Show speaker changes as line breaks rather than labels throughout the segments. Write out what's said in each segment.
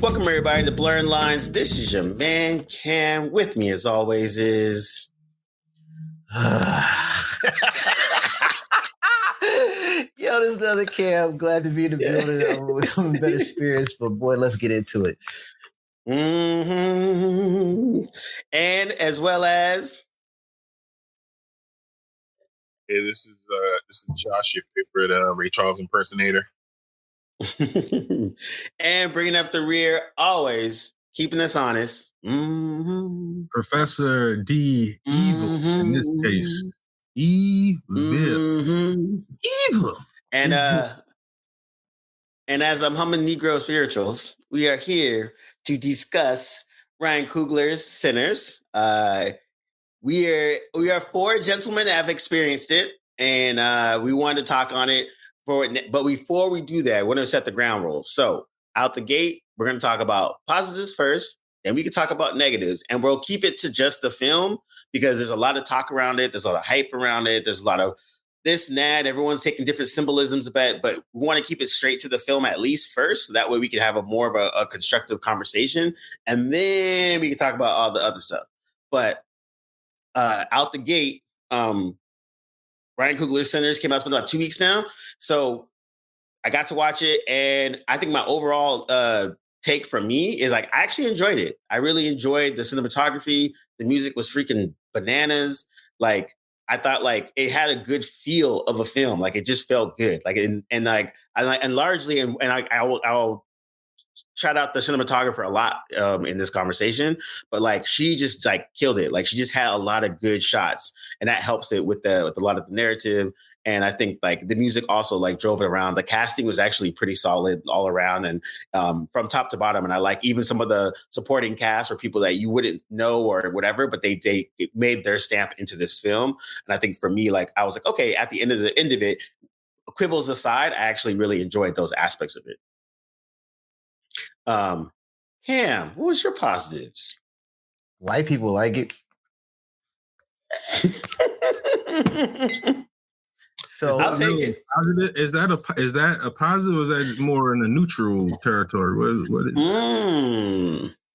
Welcome everybody to Blerdlines. This is your man Cam. With me as always is
Yo, this is the other Cam. Glad to be in the building. I'm in better spirits, but boy, let's get into it.
Mm-hmm. And as well as
Hey, this is Josh, your favorite Ray Charles impersonator.
and bringing up the rear, always keeping us honest. Mm-hmm.
Professor D. Evil in this case. Evil.
Mm-hmm.
Evil.
And as I'm humming Negro spirituals, we are here to discuss Ryan Coogler's Sinners. We are four gentlemen that have experienced it, and we wanted to talk on it. But before we do that, we're going to set the ground rules. So out the gate, we're going to talk about positives first, then we can talk about negatives, and we'll keep it to just the film because there's a lot of talk around it. There's a lot of hype around it. There's a lot of this and that. Everyone's taking different symbolisms about it, but we want to keep it straight to the film at least first. So that way we can have more of a constructive conversation, and then we can talk about all the other stuff. But out the gate, Ryan Coogler's Sinners came out. It's been about 2 weeks now. So I got to watch it, and I think my overall take from me is like I actually enjoyed it. I really enjoyed the cinematography. The music was freaking bananas. Like I thought, like it had a good feel of a film. Like it just felt good. Like and largely, and I'll shout out the cinematographer a lot in this conversation, but like she just like killed it. Like she just had a lot of good shots, and that helps it with a lot of the narrative. And I think like the music also like drove it around. The casting was actually pretty solid all around, and from top to bottom. And I like even some of the supporting cast or people that you wouldn't know or whatever, but they made their stamp into this film. And I think for me, like I was like, okay, at the end of it, quibbles aside, I actually really enjoyed those aspects of it. Cam, what was your positives?
White people like it. So
I'll take it.
Is that a positive, or is that more in the neutral territory? What is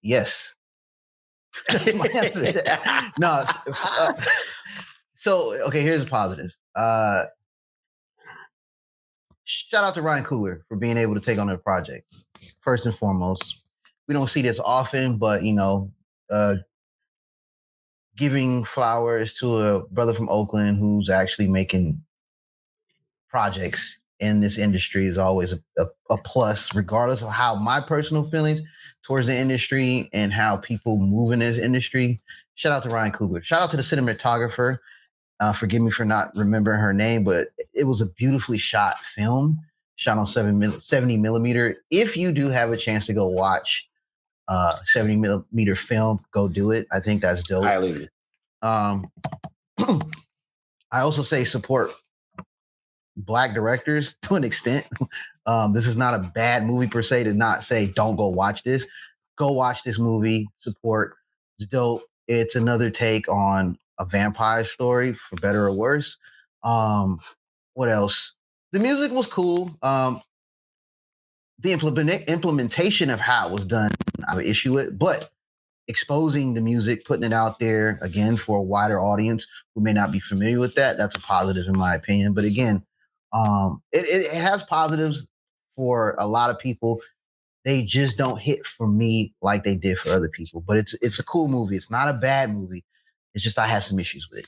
Yes. No. So okay, here's a positive. Shout out to Ryan Coogler for being able to take on that project. First and foremost, we don't see this often, but giving flowers to a brother from Oakland who's actually making projects in this industry is always a plus, regardless of how my personal feelings towards the industry and how people move in this industry. Shout out to Ryan Coogler. Shout out to the cinematographer. Forgive me for not remembering her name, but it was a beautifully shot film, shot on 70 millimeter. If you do have a chance to go watch 70 millimeter film, go do it. I think that's dope.
Highly.
I also say support Black directors to an extent. This is not a bad movie per se to not say don't go watch this. Go watch this movie. Support. It's dope. It's another take on a vampire story, for better or worse. What else? The music was cool. The implementation of how it was done, I have an issue with, but exposing the music, putting it out there again for a wider audience who may not be familiar with that's a positive in my opinion. But again, it has positives for a lot of people. They just don't hit for me like they did for other people. But it's a cool movie. It's not a bad movie. It's just I have some issues with it.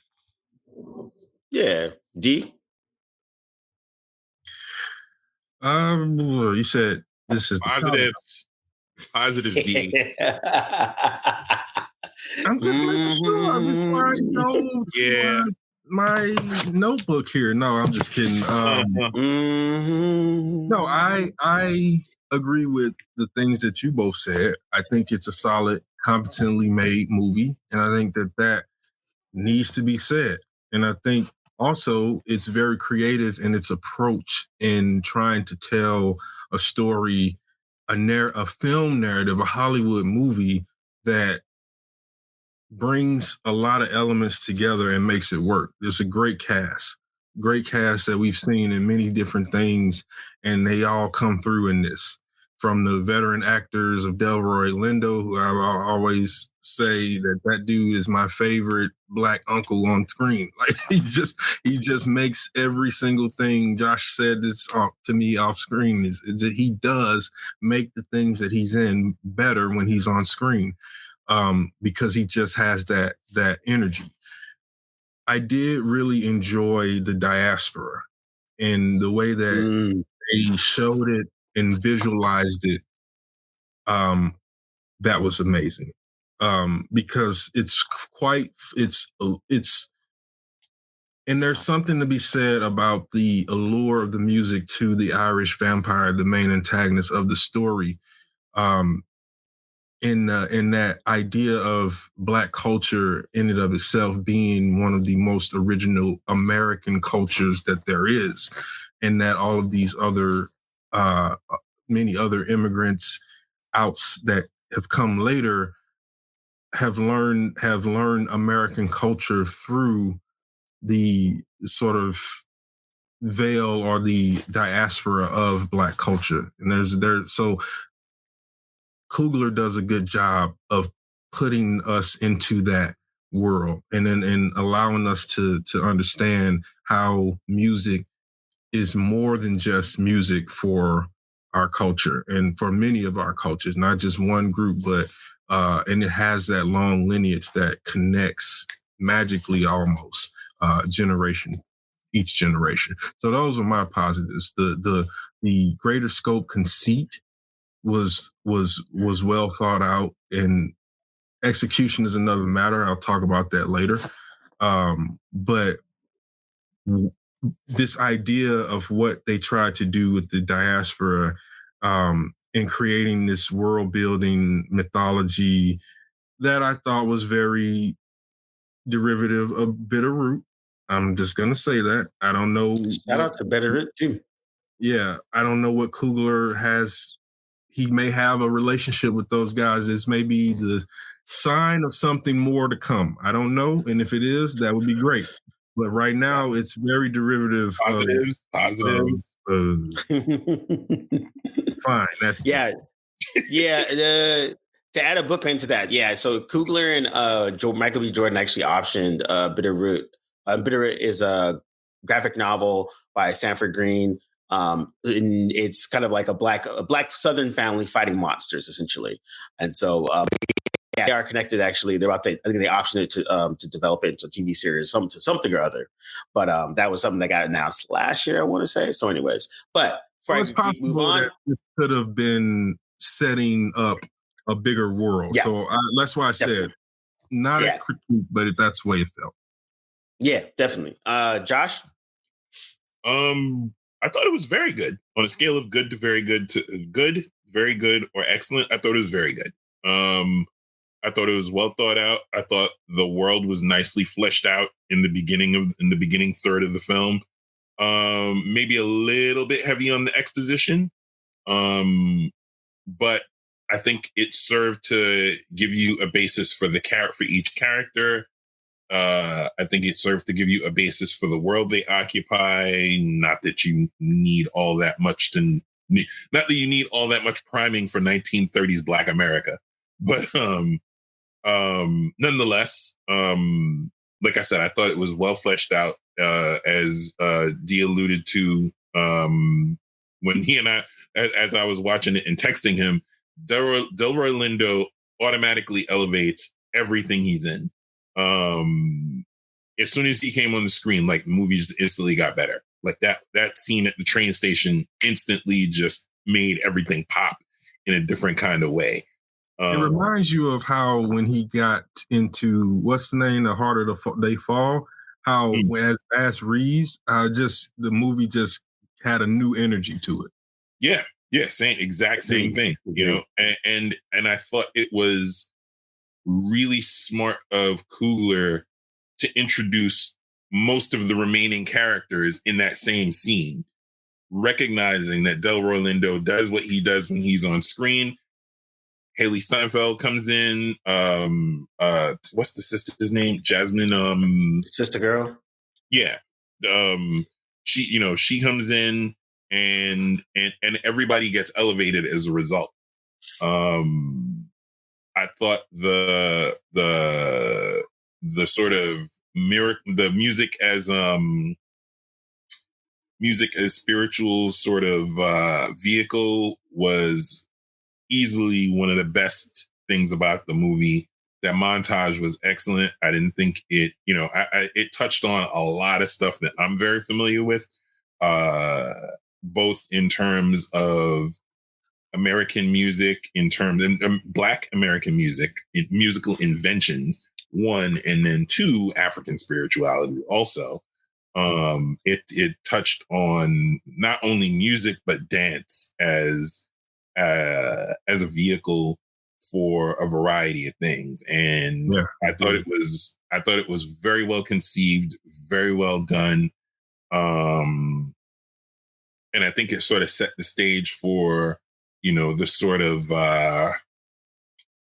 Yeah. D?
you said this is
Positives. Positive D.
I'm just making sure before I go to my notebook here. No, I'm just kidding. No, I agree with the things that you both said. I think it's a solid, competently made movie, and I think that needs to be said. And I think also it's very creative in its approach in trying to tell a story, a film narrative, a Hollywood movie that brings a lot of elements together and makes it work. There's a great cast that we've seen in many different things, and they all come through in this. from the veteran actors of Delroy Lindo, who I always say that dude is my favorite black uncle on screen. Like he just makes every single thing. Josh said this to me off screen is that he does make the things that he's in better when he's on screen, because he just has that energy. I did really enjoy the diaspora and the way that they showed it and visualized it. That was amazing, because it's and there's something to be said about the allure of the music to the Irish vampire, the main antagonist of the story. In that idea of Black culture in and of itself being one of the most original American cultures that there is, and that all of these other many other immigrants that have come later have learned American culture through the sort of veil or the diaspora of Black culture. And so Coogler does a good job of putting us into that world and allowing us to understand how music is more than just music for our culture and for many of our cultures, not just one group, but and it has that long lineage that connects magically almost each generation. So those are my positives. The greater scope conceit was well thought out, and execution is another matter. I'll talk about that later. But this idea of what they tried to do with the diaspora, in creating this world building mythology that I thought was very derivative of Bitterroot. I'm just going to say that. I don't know.
Shout out to Bitterroot too.
Yeah. I don't know what Coogler has. He may have a relationship with those guys. It's maybe the sign of something more to come. I don't know. And if it is, that would be great. But right now, it's very derivative.
Positives.
Fine. That's
yeah. Yeah. To add a book into that, yeah. So Coogler and Michael B. Jordan actually optioned Bitterroot. Bitterroot is a graphic novel by Sanford Green. And it's kind of like a black Southern family fighting monsters, essentially. And so yeah, they are connected. Actually, I think they optioned it to develop it into a TV series, something or other. But that was something that got announced last year, I want to say. So, anyways, but
it's possible
move on,
that this could have been setting up a bigger world.
Yeah,
so that's why I said not a critique, but that's the way it felt.
Yeah, definitely. Josh?
I thought it was very good on a scale of good to very good to good, very good, or excellent. I thought it was very good. I thought it was well thought out. I thought the world was nicely fleshed out in the beginning third of the film. Maybe a little bit heavy on the exposition. But I think it served to give you a basis for for each character. I think it served to give you a basis for the world they occupy. Not that you need all that much priming for 1930s Black America, but nonetheless, like I said, I thought it was well fleshed out. As Dee alluded to, when he and I, as I was watching it and texting him, Delroy Lindo automatically elevates everything he's in. As soon as he came on the screen, like, the movie just instantly got better. Like that scene at the train station instantly just made everything pop in a different kind of way.
It reminds you of how when he got into what's the name, The Harder They Fall, how when as Reeves, the movie just had a new energy to it.
Yeah, same thing. You know, and I thought it was really smart of Coogler to introduce most of the remaining characters in that same scene, recognizing that Delroy Lindo does what he does when he's on screen. Haley Steinfeld comes in. What's the sister's name? Jasmine.
Sister Girl.
Yeah. She comes in and everybody gets elevated as a result. I thought the sort of the music as spiritual sort of vehicle was easily one of the best things about the movie. That montage was excellent. I didn't think it, it touched on a lot of stuff that I'm very familiar with, both in terms of American music, in terms of Black American music, musical inventions, one, and then two, African spirituality also. It touched on not only music but dance as a vehicle for a variety of things, and I thought it was very well conceived, very well done, and I think it sort of set the stage for the sort of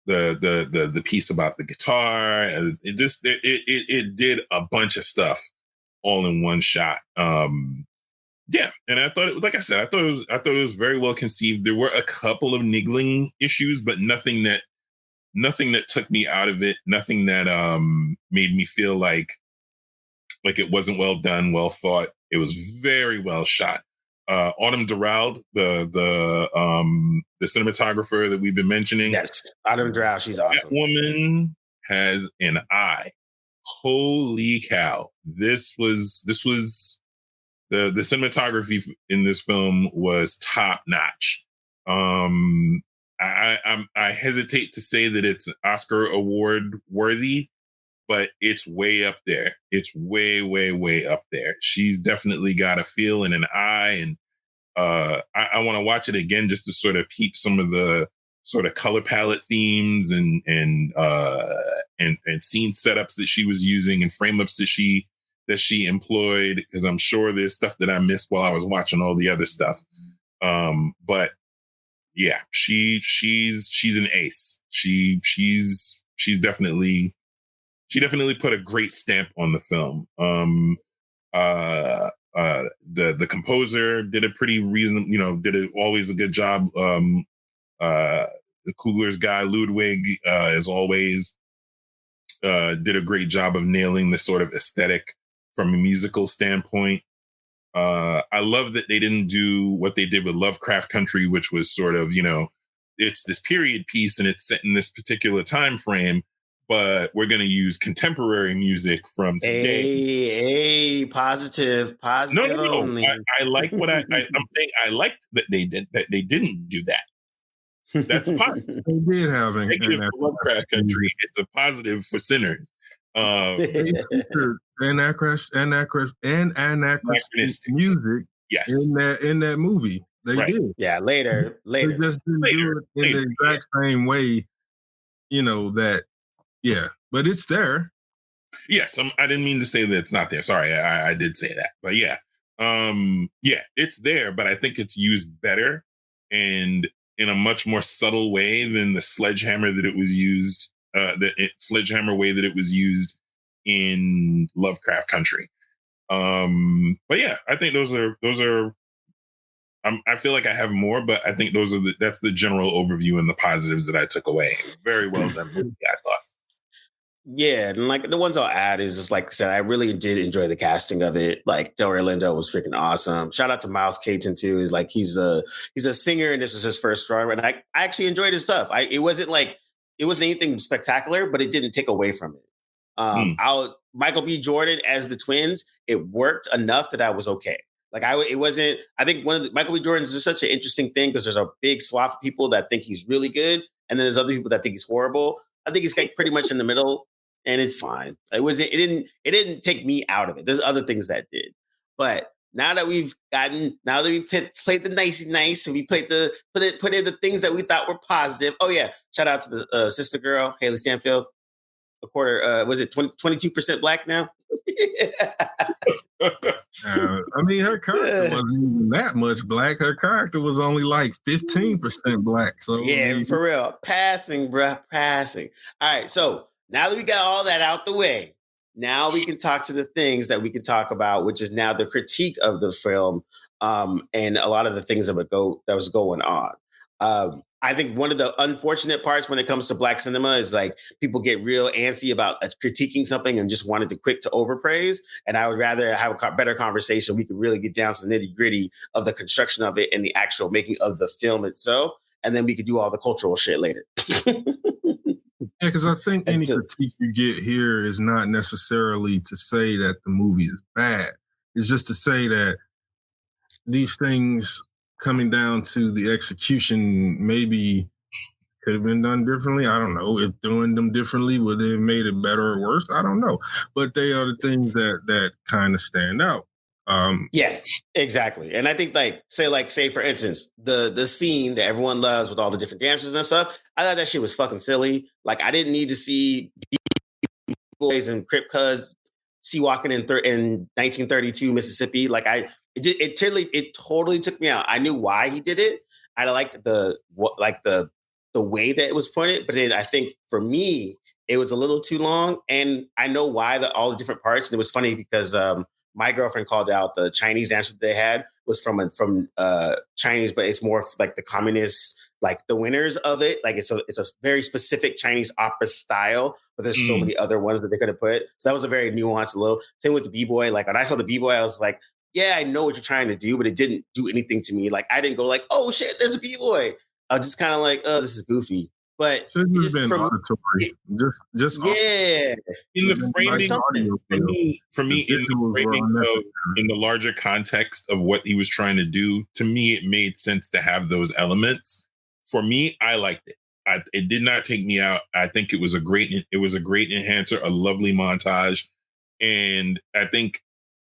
the piece about the guitar. It did a bunch of stuff all in one shot. Yeah, and I thought, like I said, I thought it was very well conceived. There were a couple of niggling issues, but nothing that took me out of it. Nothing that made me feel like it wasn't well done, well thought. It was very well shot. Autumn Durald, the cinematographer that we've been mentioning.
Yes, Autumn Durald, she's awesome.
That woman has an eye. Holy cow! This was the cinematography in this film was top notch. I hesitate to say that it's Oscar award worthy, but it's way up there. It's way, way, way up there. She's definitely got a feel and an eye, and I want to watch it again just to sort of peep some of the sort of color palette themes and scene setups that she was using and frame ups that she employed, because I'm sure there's stuff that I missed while I was watching all the other stuff. But yeah, she's an ace. She's definitely put a great stamp on the film. The composer did a pretty reasonable, did always a good job. The Coogler's guy Ludwig, as always, did a great job of nailing the sort of aesthetic from a musical standpoint. I love that they didn't do what they did with Lovecraft Country, which was sort of, it's this period piece and it's set in this particular time frame, but we're going to use contemporary music from today.
Positive
No.
only.
I like what I'm saying. I liked that they didn't do that. That's a positive.
They did have
negative for Lovecraft Country. It's a positive for Sinners.
Anachronistic music.
Yes,
in that movie they did.
Yeah, later.
They just didn't do it in the exact same way. That. Yeah, but it's there.
Yes, I didn't mean to say that it's not there. Sorry, I did say that, but yeah, it's there, but I think it's used better and in a much more subtle way than the sledgehammer that it was used, sledgehammer way that it was used in Lovecraft Country. But yeah, I think those are. I feel like I have more, but I think that's the general overview and the positives that I took away. Very well done movie, I thought.
Yeah, and like the ones I'll add is just like I said, I really did enjoy the casting of it. Like Delroy Lindo was freaking awesome. Shout out to Miles Caton too. Is like he's a singer and this was his first star. And I actually enjoyed his stuff. It wasn't anything spectacular, but it didn't take away from it. Michael B. Jordan as the twins, it worked enough that I was okay. Like it wasn't. I think Michael B. Jordan's is such an interesting thing because there's a big swath of people that think he's really good, and then there's other people that think he's horrible. I think he's pretty much in the middle. And it's fine. It didn't take me out of it. There's other things that did. But now that we've played the nice and we put in the things that we thought were positive. Oh yeah. Shout out to the sister girl, Haley Stanfield. A quarter, was it 22% Black now?
I mean, her character wasn't even that much Black. Her character was only like 15% Black. So
yeah, for real. Passing, bruh. Passing. All right. So now that we got all that out the way, Now we can talk to the things that we can talk about, which is now the critique of the film, and a lot of the things that was going on. I think one of the unfortunate parts when it comes to Black cinema is like people get real antsy about critiquing something and just wanted to quick to overpraise. And I would rather have a better conversation. We could really get down to the nitty gritty of the construction of it and the actual making of the film itself. And then we could do all the cultural shit later.
Yeah, because I think any critique you get here is not necessarily to say that the movie is bad. It's just to say that these things coming down to the execution maybe could have been done differently. I don't know. If doing them differently, would they have made it better or worse? I don't know. But they are the things that kind of stand out.
Yeah, exactly. And I think say for instance, the scene that everyone loves with all the different dancers and stuff, I thought that shit was fucking silly. Like I didn't need to see boys and Crip Cuz sea walking in 1932 Mississippi. Like it totally took me out. I knew why he did it. I liked the way that it was pointed, but then I think for me it was a little too long, and I know why all the different parts. And it was funny because my girlfriend called out the Chinese answer that they had was from Chinese, but it's more like the communist, like the winners of it. Like it's a very specific Chinese opera style, but there's so many other ones that they could have put. So that was a very nuanced little. Same with the B-boy. Like when I saw the B-boy, I was like, yeah, I know what you're trying to do, but it didn't do anything to me. Like I didn't go like, oh shit, there's a B-boy. I was just kind of like, oh, this is goofy. But
should have been auditory. Just
yeah.
In the framing, for me, in the framing of in the larger context of what he was trying to do, to me, it made sense to have those elements. For me, I liked it. It did not take me out. I think it was a great enhancer, a lovely montage, and I think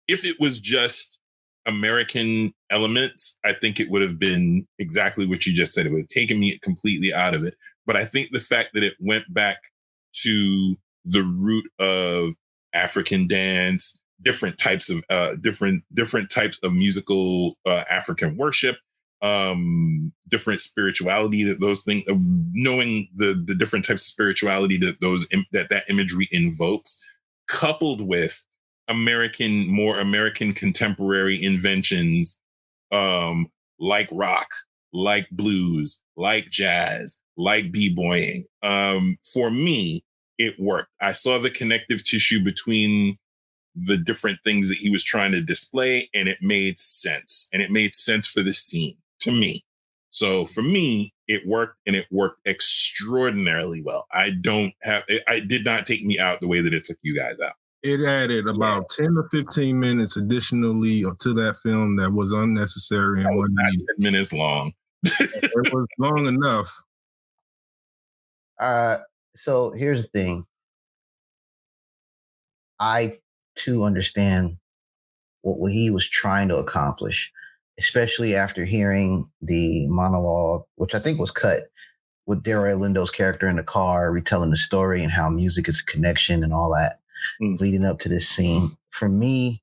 if it was just American elements, I think it would have been exactly what you just said. It would have taken me completely out of it. But I think the fact that it went back to the root of African dance, different types of musical African worship, different spirituality, that those things, knowing the different types of spirituality that imagery invokes, coupled with more American contemporary inventions, like rock, like blues, like jazz, like b-boying. For me, it worked. I saw the connective tissue between the different things that he was trying to display, and it made sense. And it made sense for the scene to me. So for me, it worked, and it worked extraordinarily well. It did not take me out the way that it took you guys out.
It added about 10 to 15 minutes additionally to that film that was unnecessary and wasn't
10 minutes long.
It was long enough.
So here's the thing. I too understand what he was trying to accomplish, especially after hearing the monologue, which I think was cut, with Delroy Lindo's character in the car retelling the story and how music is a connection and all that leading up to this scene. For me,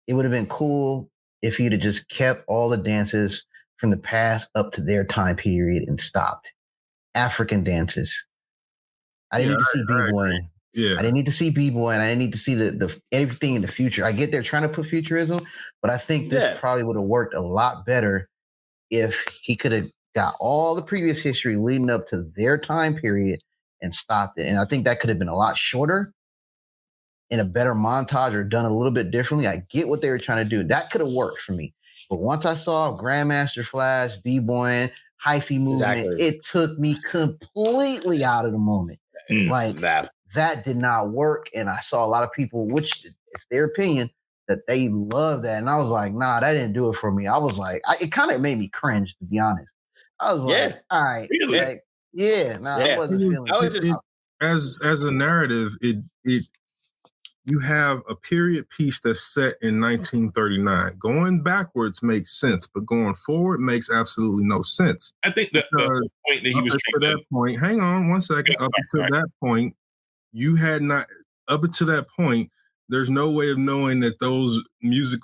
it would have been cool if he'd have just kept all the dances from the past up to their time period and stopped. African dances. I didn't need to see b-boying.
Yeah.
I didn't need to see b-boying. I didn't need to see the everything in the future. I get they're trying to put futurism, but I think this probably would have worked a lot better if he could have got all the previous history leading up to their time period and stopped it. And I think that could have been a lot shorter in a better montage or done a little bit differently. I get what they were trying to do. That could have worked for me. But once I saw Grandmaster Flash, b-boying, hyphy movement, it took me completely out of the moment. That did not work. And I saw a lot of people, which it's their opinion, that they love that. And I was like, nah, that didn't do it for me. I was like, it kind of made me cringe, to be honest. I was like, all right.
Really?
Like, I wasn't feeling
it. As a narrative, you have a period piece that's set in 1939. Going backwards makes sense, but going forward makes absolutely no sense.
I think the point that he was trying
to that point, hang on one second. Up until that point, you had not, up until that point, there's no way of knowing that those music.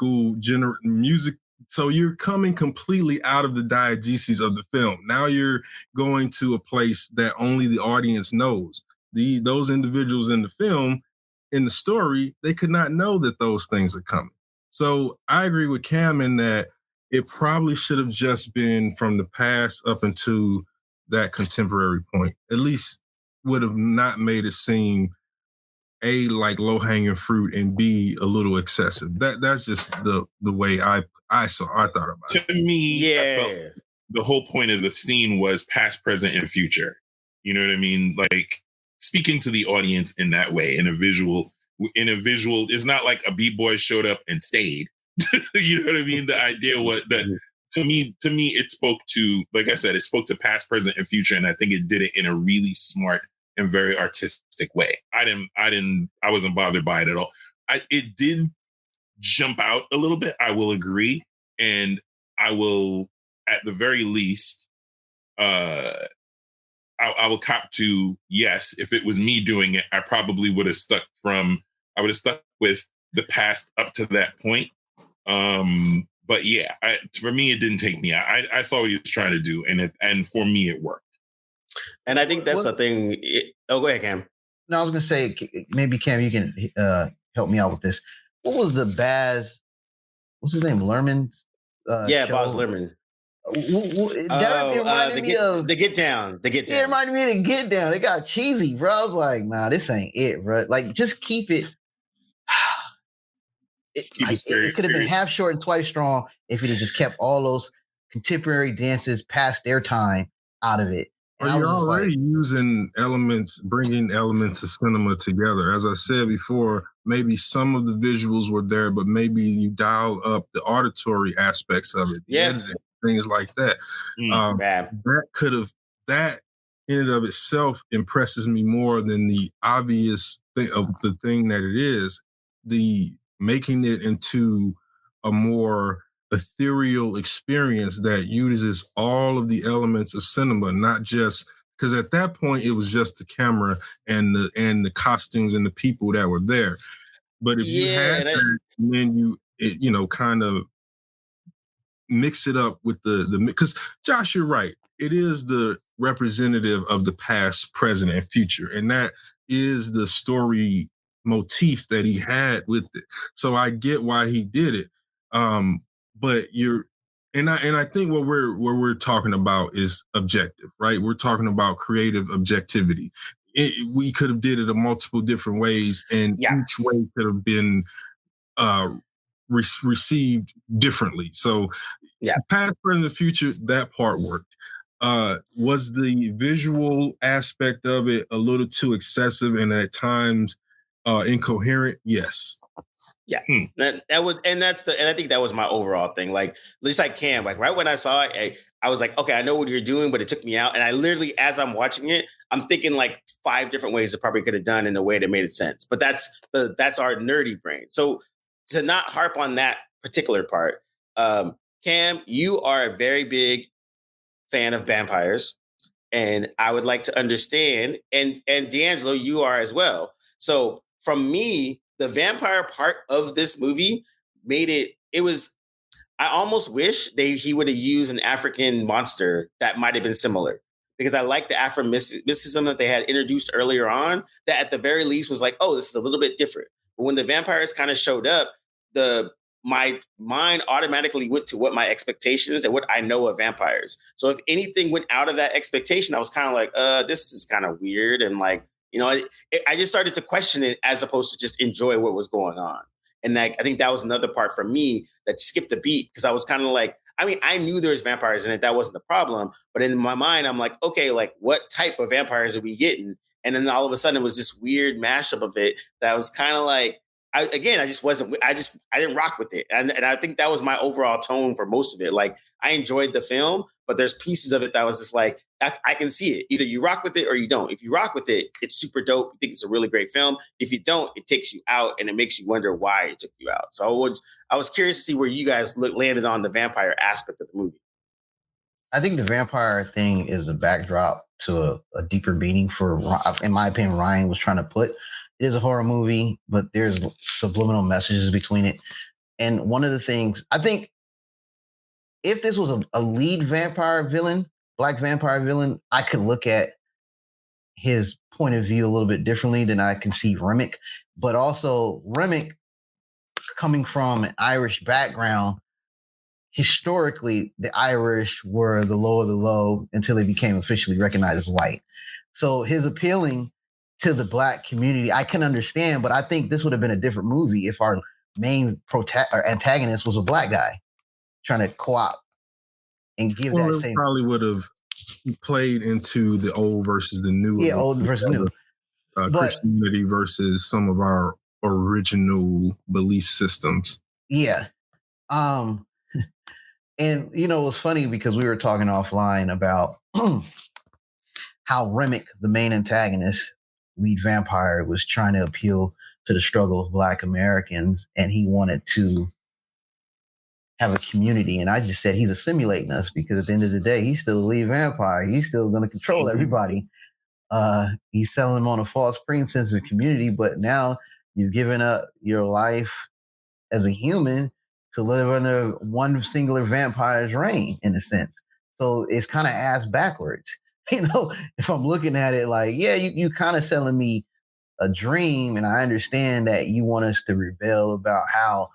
So you're coming completely out of the diegesis of the film. Now you're going to a place that only the audience knows. Those individuals in the film in the story, they could not know that those things are coming. So I agree with Cam in that it probably should have just been from the past up into that contemporary point. At least would have not made it seem A, like low hanging fruit, and B, a little excessive. That's just the way I thought about it.
To me, I felt the whole point of the scene was past, present, and future. You know what I mean? Like speaking to the audience in that way, in a visual, it's not like a B-boy showed up and stayed. You know what I mean? The idea was that to me, it spoke to, like I said, it spoke to past, present, and future. And I think it did it in a really smart and very artistic way. I wasn't bothered by it at all. It did jump out a little bit. I will agree. And I will, at the very least, I will cop to, yes, if it was me doing it, I probably would have stuck with the past up to that point. But yeah, for me, it didn't take me out. I saw what he was trying to do, and for me, it worked.
And I think that's the thing. Go ahead, Cam.
No, I was going to say, maybe Cam, you can help me out with this. What was the Baz? What's his name? Lerman?
Yeah, Baz Luhrmann.
That reminded me of
the Get Down. The Get Down.
It reminded me of the Get Down. It got cheesy, bro. I was like, nah, this ain't it, bro. Like, just keep it. It could have been half short and twice strong if it had just kept all those contemporary dances past their time out of it.
Well, you're already bringing elements of cinema together. As I said before, maybe some of the visuals were there, but maybe you dial up the auditory aspects of it, editing, things like that. That in and of itself impresses me more than the obvious thing of the thing that it is. The making it into a more ethereal experience that uses all of the elements of cinema, not just because at that point it was just the camera and the costumes and the people that were there. But if you had that, and then you kind of mix it up with the because Josh, you're right. It is the representative of the past, present, and future, and that is the story motif that he had with it. So I get why he did it. But I think what we're talking about is objective, right? We're talking about creative objectivity. We could have did it in multiple different ways, and each way could have been received differently. So, past, present, and future, that part worked. Was the visual aspect of it a little too excessive and at times incoherent? Yes.
Yeah, that was, and I think that was my overall thing. Like, just like Cam, like right when I saw it, I was like, okay, I know what you're doing, but it took me out. And I literally, as I'm watching it, I'm thinking like 5 different ways it probably could have done in a way that made sense. But that's our nerdy brain. So to not harp on that particular part, Cam, you are a very big fan of vampires, and I would like to understand, and D'Angelo, you are as well. So from me, the vampire part of this movie made it was, I almost wish he would have used an African monster that might have been similar, because I like the Afro-mysticism that they had introduced earlier on, that at the very least was like, oh, this is a little bit different. But when the vampires kind of showed up, my mind automatically went to what my expectations and what I know of vampires. So if anything went out of that expectation, I was kind of like, this is kind of weird. And like, I just started to question it as opposed to just enjoy what was going on. And like, I think that was another part for me that skipped a beat, because I was kind of like, I mean, I knew there was vampires in it. That wasn't the problem. But in my mind, I'm like, okay, like what type of vampires are we getting? And then all of a sudden it was this weird mashup of it that was kind of like, I didn't rock with it. And I think that was my overall tone for most of it. Like, I enjoyed the film, but there's pieces of it that was just like, I can see it. Either you rock with it or you don't. If you rock with it, it's super dope. You think it's a really great film. If you don't, it takes you out and it makes you wonder why it took you out. So I was curious to see where you guys landed on the vampire aspect of the movie.
I think the vampire thing is a backdrop to a deeper meaning for, in my opinion, Ryan was trying to put. It is a horror movie, but there's subliminal messages between it. And one of the things, I think, if this was a lead vampire villain, black vampire villain, I could look at his point of view a little bit differently than I conceive Remick. but also Remick, coming from an Irish background, historically the Irish were the low of the low until they became officially recognized as white. So his appealing to the black community, I can understand, but I think this would have been a different movie if our main antagonist was a black guy trying to co-opt and give that same.
Probably would have played into the old versus the new.
Yeah, old versus new.
Christianity versus some of our original belief systems.
Yeah. And you know, it was funny because we were talking offline about how Remick, the main antagonist, lead vampire, was trying to appeal to the struggle of Black Americans, and he wanted to have a community. And I just said he's assimilating us because at the end of the day, he's still a lead vampire. He's still going to control everybody. He's selling them on a false pretense of community, but now you've given up your life as a human to live under one singular vampire's reign, in a sense. So it's kind of ass backwards. You know, if I'm looking at it like, yeah, you kind of selling me a dream, and I understand that you want us to rebel about how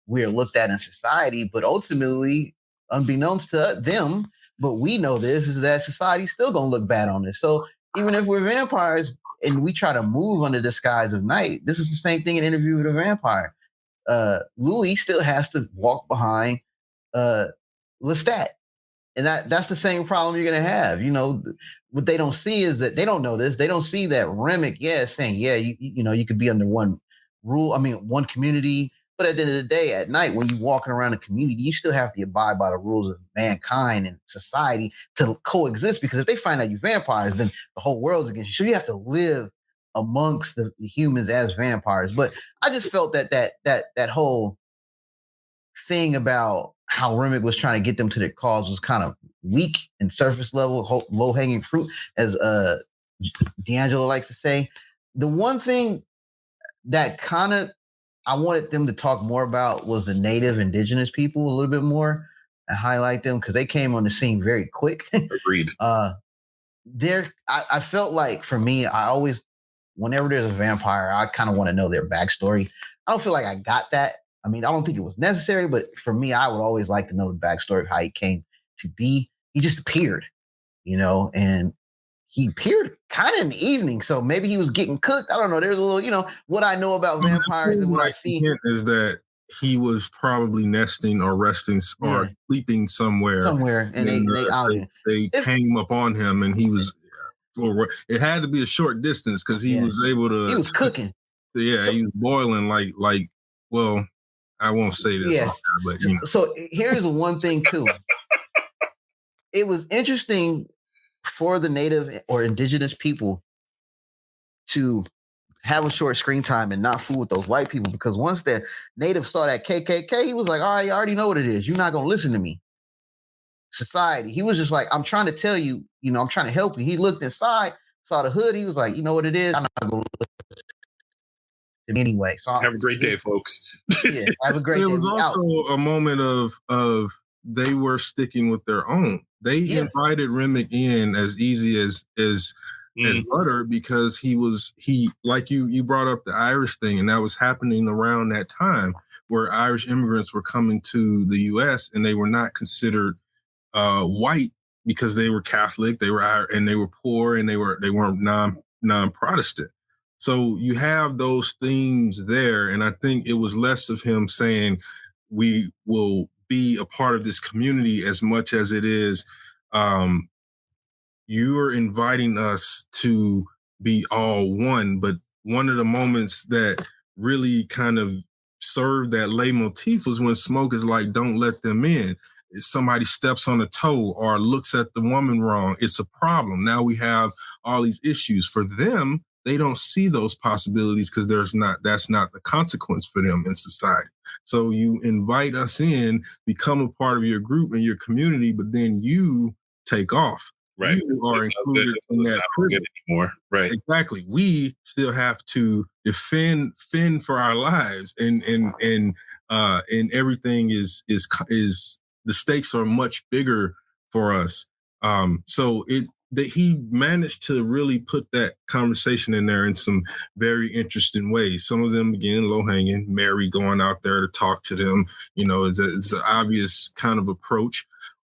we're looked at in society, but ultimately, unbeknownst to them, but we know this, is that society's still gonna look bad on this. So even if we're vampires and we try to move under the disguise of night, this is the same thing in Interview with a Vampire. Louis still has to walk behind Lestat. And that's the same problem you're going to have. You know, what they don't see is that they don't know this. They don't see that Remick, saying, you know, you could be under one rule. I mean, one community. But at the end of the day, at night, when you're walking around a community, you still have to abide by the rules of mankind and society to coexist. Because if they find out you're vampires, then the whole world's against you. So you have to live amongst the humans as vampires. But I just felt that whole thing about how Remick was trying to get them to their cause was kind of weak and surface level, low hanging fruit, as D'Angelo likes to say. The one thing that kind of I wanted them to talk more about was the native indigenous people a little bit more and highlight them because they came on the scene very quick.
Agreed.
I felt like for me, I always, whenever there's a vampire, I kind of want to know their backstory. I don't feel like I got that. I mean, I don't think it was necessary, but for me, I would always like to know the backstory of how he came to be. He just appeared, you know, and he appeared kind of in the evening. So maybe he was getting cooked. I don't know. There's a little, you know, what I know about vampires and what I see
is that he was probably nesting or resting or sleeping somewhere.
And
they came up on him and he was, it had to be a short distance because he was able to.
He was cooking.
He was boiling like. Well, I won't say this, but you know.
So here's one thing too. It was interesting for the native or indigenous people to have a short screen time and not fool with those white people, because once the native saw that KKK, he was like, all right, you already know what it is. You're not gonna listen to me. Society. He was just like, I'm trying to tell you, you know, I'm trying to help you. He looked inside, saw the hood. He was like, you know what it is? I'm not gonna listen anyway. So
have a great day, folks.
Have a great day.
It was also a moment of they were sticking with their own. They invited Remick in as easy as butter because he like you brought up the Irish thing, and that was happening around that time where Irish immigrants were coming to the U.S. and they were not considered white because they were Catholic, they were poor, and they weren't non-Protestant. So you have those themes there, and I think it was less of him saying we will be a part of this community as much as it is you are inviting us to be all one. But one of the moments that really kind of served that leitmotif was when Smoke is like, don't let them in. If somebody steps on a toe or looks at the woman wrong, it's a problem. Now we have all these issues. For them, they don't see those possibilities because that's not the consequence for them in society. So you invite us in, become a part of your group and your community, but then you take off.
Right.
You are included in that
anymore. Right.
Exactly. We still have to fend for our lives, and everything is the stakes are much bigger for us. So that he managed to really put that conversation in there in some very interesting ways. Some of them, again, low hanging. Mary going out there to talk to them, it's an obvious kind of approach,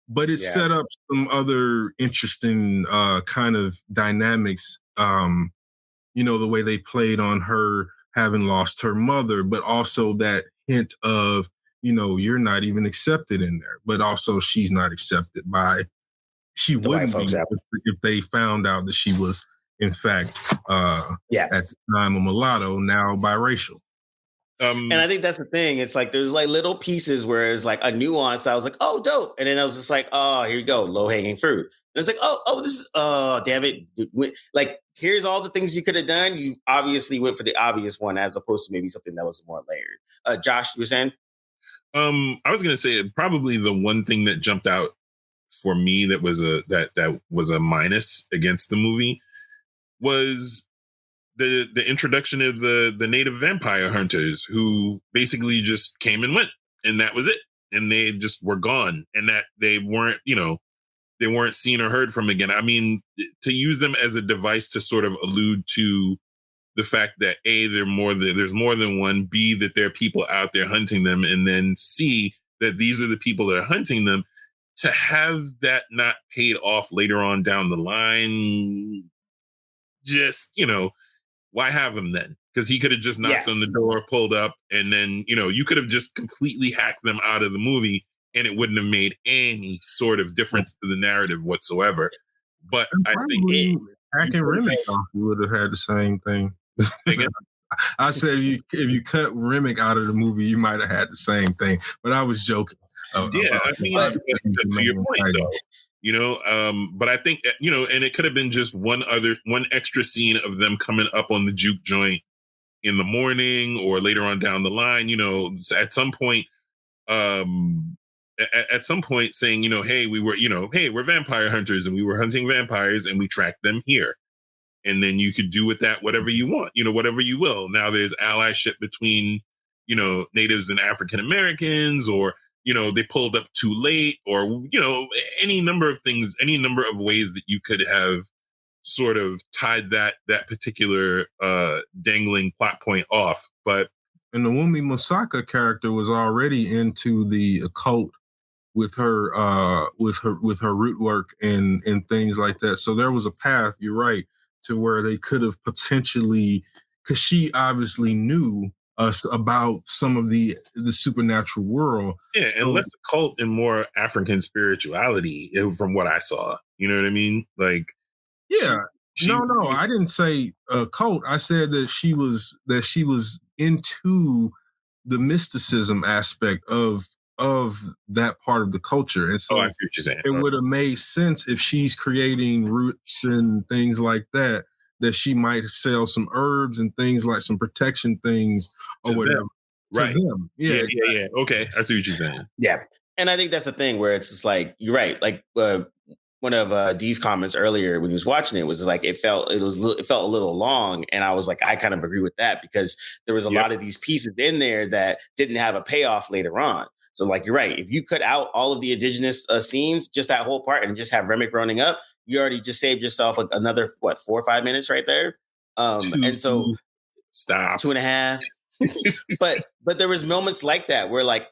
but it set up some other interesting kind of dynamics. The way they played on her having lost her mother, but also that hint of, you're not even accepted in there, but also she's not accepted by. She
The
wouldn't
white
be
folks,
if they found out that she was, in fact, at the time a mulatto, now biracial.
And I think that's the thing. It's like there's like little pieces where it's like a nuance that I was like, oh, dope. And then I was just like, oh, here you go, low hanging fruit. And it's like, this is, oh, damn it. Like, here's all the things you could have done. You obviously went for the obvious one as opposed to maybe something that was more layered. Josh, you were saying?
I was gonna say probably the one thing that jumped out for me that was a minus against the movie was the introduction of the native vampire hunters who basically just came and went, and that was it, and they just were gone, and that they weren't they weren't seen or heard from again. I mean, to use them as a device to sort of allude to the fact that A, there's more than one, B, that there are people out there hunting them, and then C, that these are the people that are hunting them, to have that not paid off later on down the line, just, why have him then? Because he could have just knocked on the door, pulled up, and then, you could have just completely hacked them out of the movie and it wouldn't have made any sort of difference to the narrative whatsoever. But I think
hacking Remick off, you would have had the same thing. I said if you cut Remick out of the movie, you might have had the same thing. But I was joking.
To your point, though, but I think, and it could have been just one extra scene of them coming up on the juke joint in the morning or later on down the line, at some point, saying, hey, we're vampire hunters and we were hunting vampires and we tracked them here. And then you could do with that whatever you want, whatever you will. Now there's allyship between, natives and African Americans, or, they pulled up too late, or, any number of things, any number of ways that you could have sort of tied that particular dangling plot point off. But
and the Wumi Masaka character was already into the occult with her root work and things like that. So there was a path, you're right, to where they could have potentially, because she obviously knew us about some of the supernatural world.
Yeah, and less occult and more African spirituality from what I saw. You know what I mean? Like,
yeah. No, I didn't say cult. I said that she was into the mysticism aspect of that part of the culture. And so
I see what you're saying.
It would have made sense if she's creating roots and things like that she might sell some herbs and things like some protection things or
to
whatever.
Them. Right.
To them. Yeah.
Yeah. Okay. I see what you're saying.
Yeah. And I think that's the thing where it's just like, you're right. Like one of Dee's comments earlier when he was watching it was just like, it felt a little long. And I was like, I kind of agree with that because there was a lot of these pieces in there that didn't have a payoff later on. So like, you're right. If you cut out all of the indigenous scenes, just that whole part, and just have Remick running up, you already just saved yourself like another, 4 or 5 minutes right there. And so
stop
2.5. but there was moments like that where like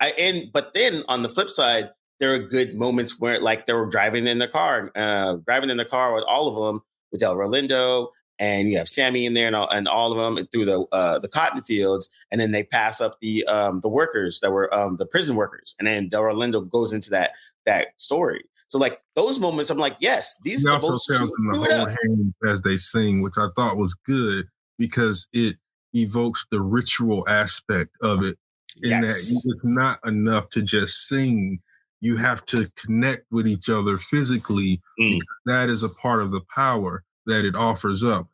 but then on the flip side, there are good moments where like they were driving in the car with all of them, with El Rolando, and you have Sammy in there and all of them through the cotton fields, and then they pass up the workers that were the prison workers, and then Del Rolando goes into that story. So like those moments, I'm like, yes, these are the most
them to hold hands as they sing, which I thought was good because it evokes the ritual aspect of it. In that it's not enough to just sing. You have to connect with each other physically. That is a part of the power that it offers up.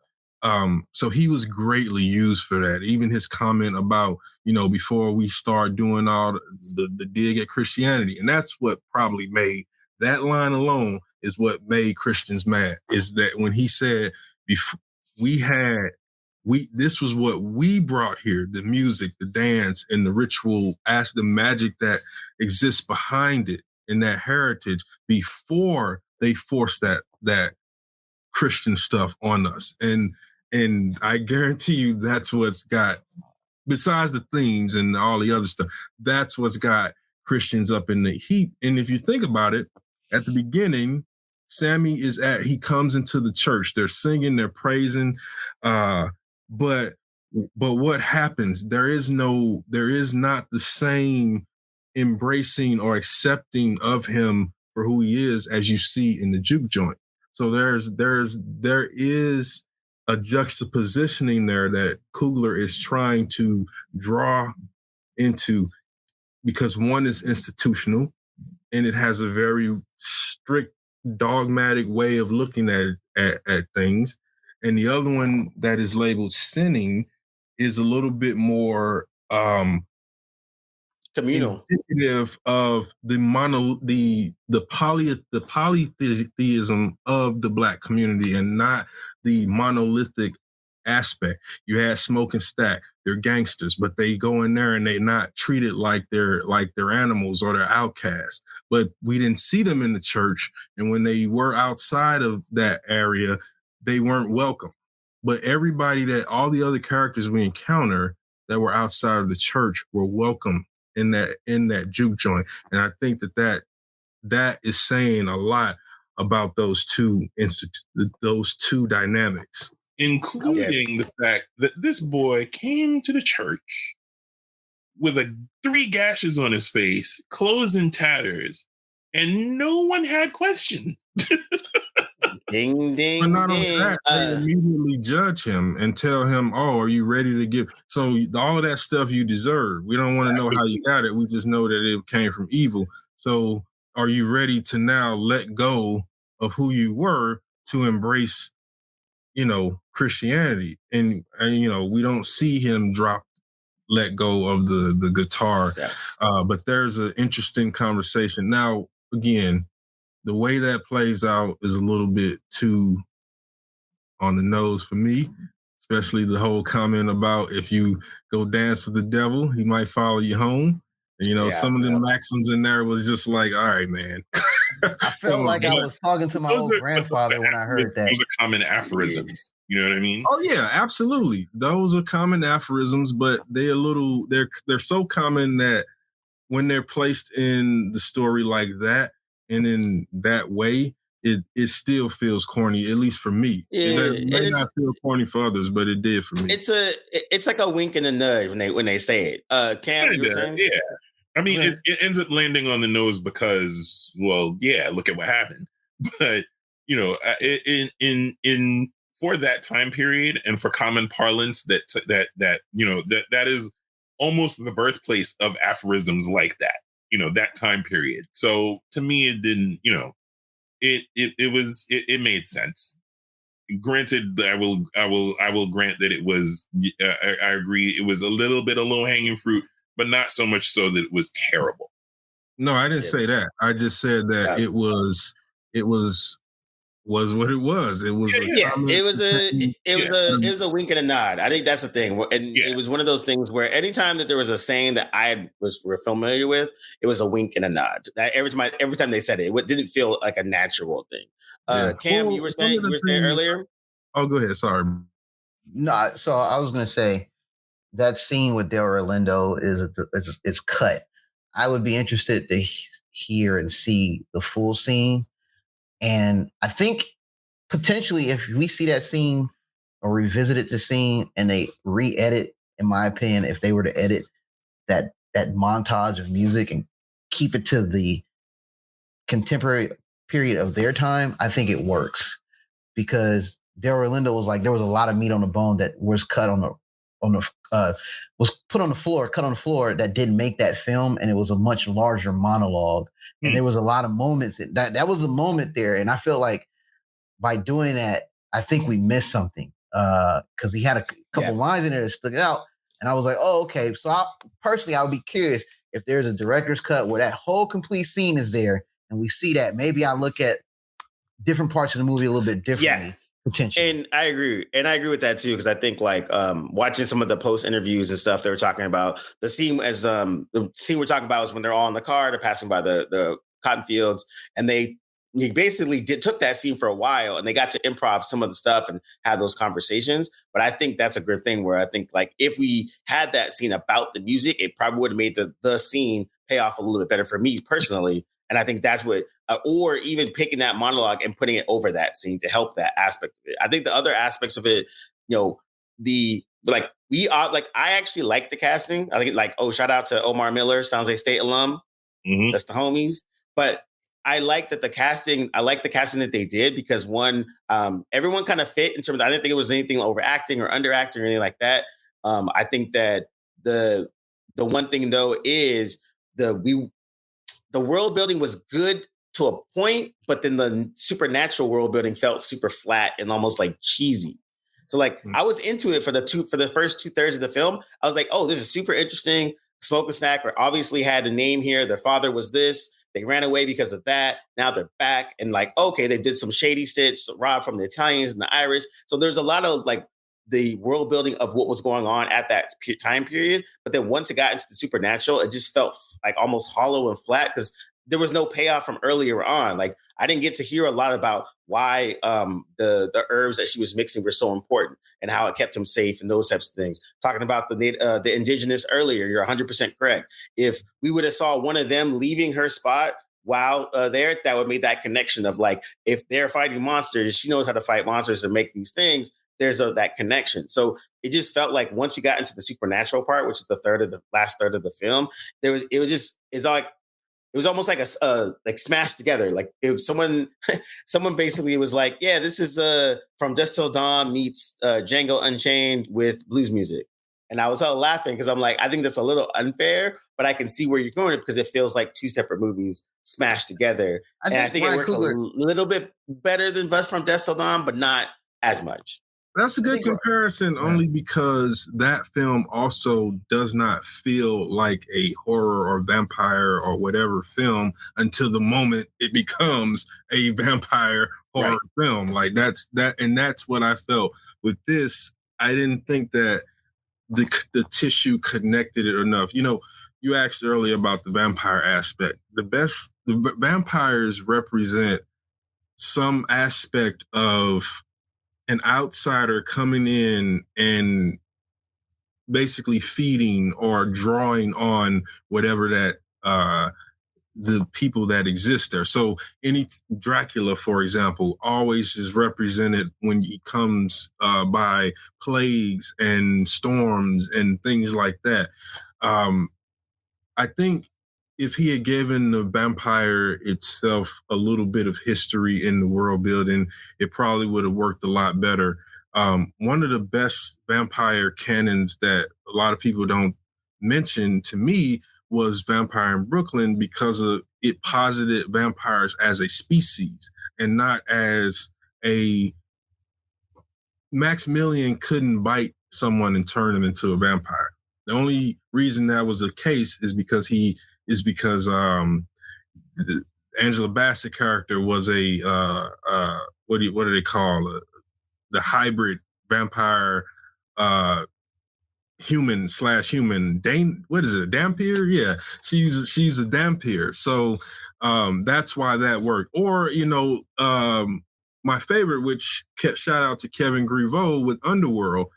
So he was greatly used for that. Even his comment about, before we start doing all the dig at Christianity. And that's what probably made that line alone is what made Christians mad, is that when he said, this was what we brought here, the music, the dance, and the ritual, as the magic that exists behind it and that heritage, before they forced that Christian stuff on us. And I guarantee you that's what's got, besides the themes and all the other stuff, that's what's got Christians up in the heat. And if you think about it, at the beginning, Sammy he comes into the church. They're singing, they're praising, but what happens? There is not the same embracing or accepting of him for who he is as you see in the juke joint. So there is a juxtapositioning there that Coogler is trying to draw into, because one is institutional and it has a very strict dogmatic way of looking at things, and the other one that is labeled sinning is a little bit more
communal,
indicative of the polytheism of the Black community and not the monolithic aspect. You had Smoke and Stack, they're gangsters, but they go in there and they not treated like they're animals or they're outcasts. But we didn't see them in the church, and when they were outside of that area, they weren't welcome. But all the other characters we encounter that were outside of the church were welcome in that juke joint. And I think that is saying a lot about those two dynamics,
including the fact that this boy came to the church with 3 gashes on his face, clothes in tatters, and no one had questions.
Ding, ding,
but not
ding.
only that, they immediately judge him and tell him, "Oh, are you ready to give?" So all of that stuff you deserve. We don't want to know how you got it. We just know that it came from evil. So are you ready to now let go of who you were to embrace, Christianity? And we don't see him let go of the guitar.
Yeah.
But there's an interesting conversation. Now, again, the way that plays out is a little bit too on the nose for me, especially the whole comment about if you go dance with the devil, he might follow you home. And, some of the maxims in there was just like, all right, man.
I felt like I was talking to my old grandfather when I heard that.
Those are common aphorisms. You know what I mean?
Oh yeah, absolutely. Those are common aphorisms, but they're so common that when they're placed in the story like that and in that way, it still feels corny, at least for me.
Yeah,
it may not feel corny for others, but it did for me.
It's like a wink and a nudge when they say it. Cam, you were saying?
Yeah. I mean, it ends up landing on the nose because, well, yeah, look at what happened. But in for that time period and for common parlance, that is almost the birthplace of aphorisms like that. That time period. So to me, it didn't. It made sense. Granted, I will grant that it was. I agree. It was a little bit of low hanging fruit, but not so much so that it was terrible.
No, I didn't say that. I just said that it was what it was. It was
it was a wink and a nod. I think that's the thing, and it was one of those things where anytime that there was a saying that we're familiar with, it was a wink and a nod. Every time they said it, it didn't feel like a natural thing. Cam, you were saying earlier.
Oh, go ahead. Sorry.
No, so I was going to say that scene with Del Orlando is cut. I would be interested to hear and see the full scene. And I think potentially if we see that scene or revisited the scene and they re-edit, in my opinion, if they were to edit that montage of music and keep it to the contemporary period of their time, I think it works. Because Del Orlando was like, there was a lot of meat on the bone that was cut was put on the floor that didn't make that film, and it was a much larger monologue. And there was a lot of moments that was a moment there, and I feel like by doing that, I think we missed something because he had a couple lines in there that stuck out, and I was like, oh, okay. So I would be curious if there's a director's cut where that whole complete scene is there, and we see that. Maybe I look at different parts of the movie a little bit differently.
Yeah.
Potentially.
And I agree with that too, because I think like watching some of the post interviews and stuff, they were talking about the scene the scene we're talking about is when they're all in the car, they're passing by the cotton fields, and they he basically took that scene for a while, and they got to improv some of the stuff and have those conversations. But I think that's a good thing where I think like if we had that scene about the music, it probably would have made the scene pay off a little bit better for me personally. And I think that's what, or even picking that monologue and putting it over that scene to help that aspect of it. I think the other aspects of it, the like we are like I actually like the casting. I think like shout out to Omar Miller, San Jose State alum.
Mm-hmm.
That's the homies. But I like that the casting. I like the casting that they did because one, everyone kind of fit in terms of. I didn't think it was anything overacting or underacting or anything like that. I think that the one thing though is the world building was good to a point, but then the supernatural world building felt super flat and almost like cheesy. So like I was into it for the first 2/3 of the film. I was like, oh, this is super interesting. Smoke and Snack obviously had a name here. Their father was this. They ran away because of that. Now they're back and like, okay, they did some shady shit, robbed from the Italians and the Irish. So there's a lot of like the world building of what was going on at that time period. But then once it got into the supernatural, it just felt like almost hollow and flat because there was no payoff from earlier on. Like I didn't get to hear a lot about why the herbs that she was mixing were so important and how it kept him safe and those types of things. Talking about the indigenous earlier, you're 100% correct. If we would have saw one of them leaving her spot while there, that would make that connection of like, if they're fighting monsters, she knows how to fight monsters and make these things. There's that connection. So it just felt like once you got into the supernatural part, which is the last third of the film, it was almost like like smashed together. Like it was someone basically was like, yeah, this is From Dusk Till Dawn meets Django Unchained with blues music. And I was all laughing because I'm like, I think that's a little unfair, but I can see where you're going because it feels like two separate movies smashed together. I think it works a little bit better than From Dusk Till Dawn, but not as much.
That's a good comparison only because that film also does not feel like a horror or vampire or whatever film until the moment it becomes a vampire horror film. Like that's what I felt with this. I didn't think that the tissue connected it enough. You asked earlier about the vampire aspect. The vampires represent some aspect of an outsider coming in and basically feeding or drawing on whatever that the people that exist there. So any Dracula, for example, always is represented when he comes by plagues and storms and things like that. I think if he had given the vampire itself a little bit of history in the world building, it probably would have worked a lot better. One of the best vampire canons that a lot of people don't mention to me was Vampire in Brooklyn because of it posited vampires as a species and not as a Maximilian couldn't bite someone and turn them into a vampire. The only reason that was the case is because Angela Bassett character was a what do they call the hybrid vampire human/human. What is it? Dampier? Yeah, she's a Dampier. So that's why that worked. Or my favorite, which shout out to Kevin Griveau with Underworld,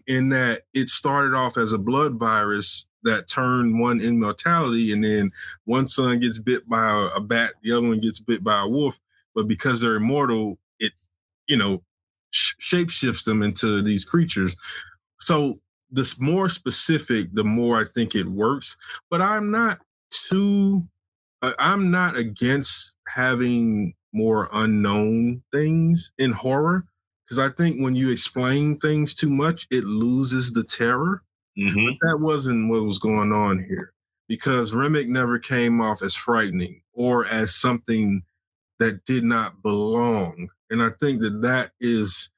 in that it started off as a blood virus that turned one immortality, and then one son gets bit by a bat, the other one gets bit by a wolf, but because they're immortal, it shapeshifts them into these creatures. So the more specific, the more I think it works. But I'm not against having more unknown things in horror, because I think when you explain things too much, it loses the terror.
Mm-hmm.
But that wasn't what was going on here, because Remick never came off as frightening or as something that did not belong. And I think that is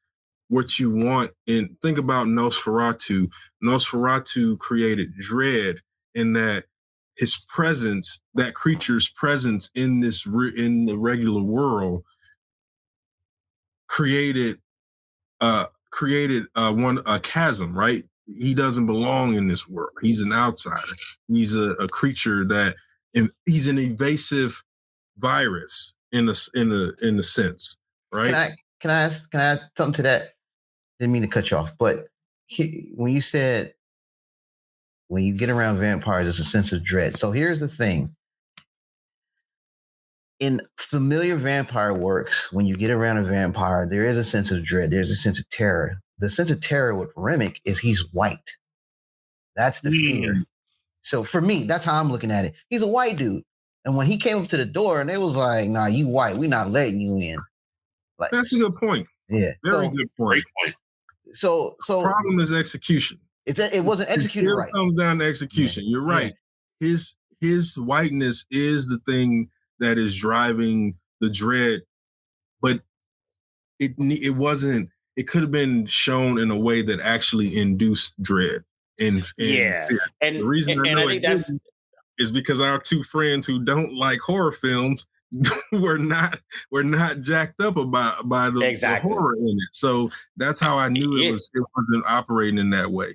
what you want. And think about Nosferatu. Nosferatu created dread in that his presence, that creature's presence in the regular world, created a chasm, right? He doesn't belong in this world. He's an outsider. He's a creature he's an invasive virus. in the sense, right?
Can I add something to that? Didn't mean to cut you off, but when you said when you get around vampires, there's a sense of dread. So here's the thing. In familiar vampire works, when you get around a vampire, there is a sense of dread. There's a sense of terror. The sense of terror with Remick is he's white. That's the fear. So for me, that's how I'm looking at it. He's a white dude. And when he came up to the door and they was like, nah, you white, we not letting you in. Like,
that's a good point.
Yeah.
Very good point.
So
the problem is execution.
It wasn't executed right.
It comes down to execution. Yeah. You're right. Yeah. His whiteness is the thing that is driving the dread, but it wasn't. It could have been shown in a way that actually induced dread. And the reason I think that's is because our two friends who don't like horror films were not jacked up by the horror in it. So that's how I knew it wasn't operating in that way.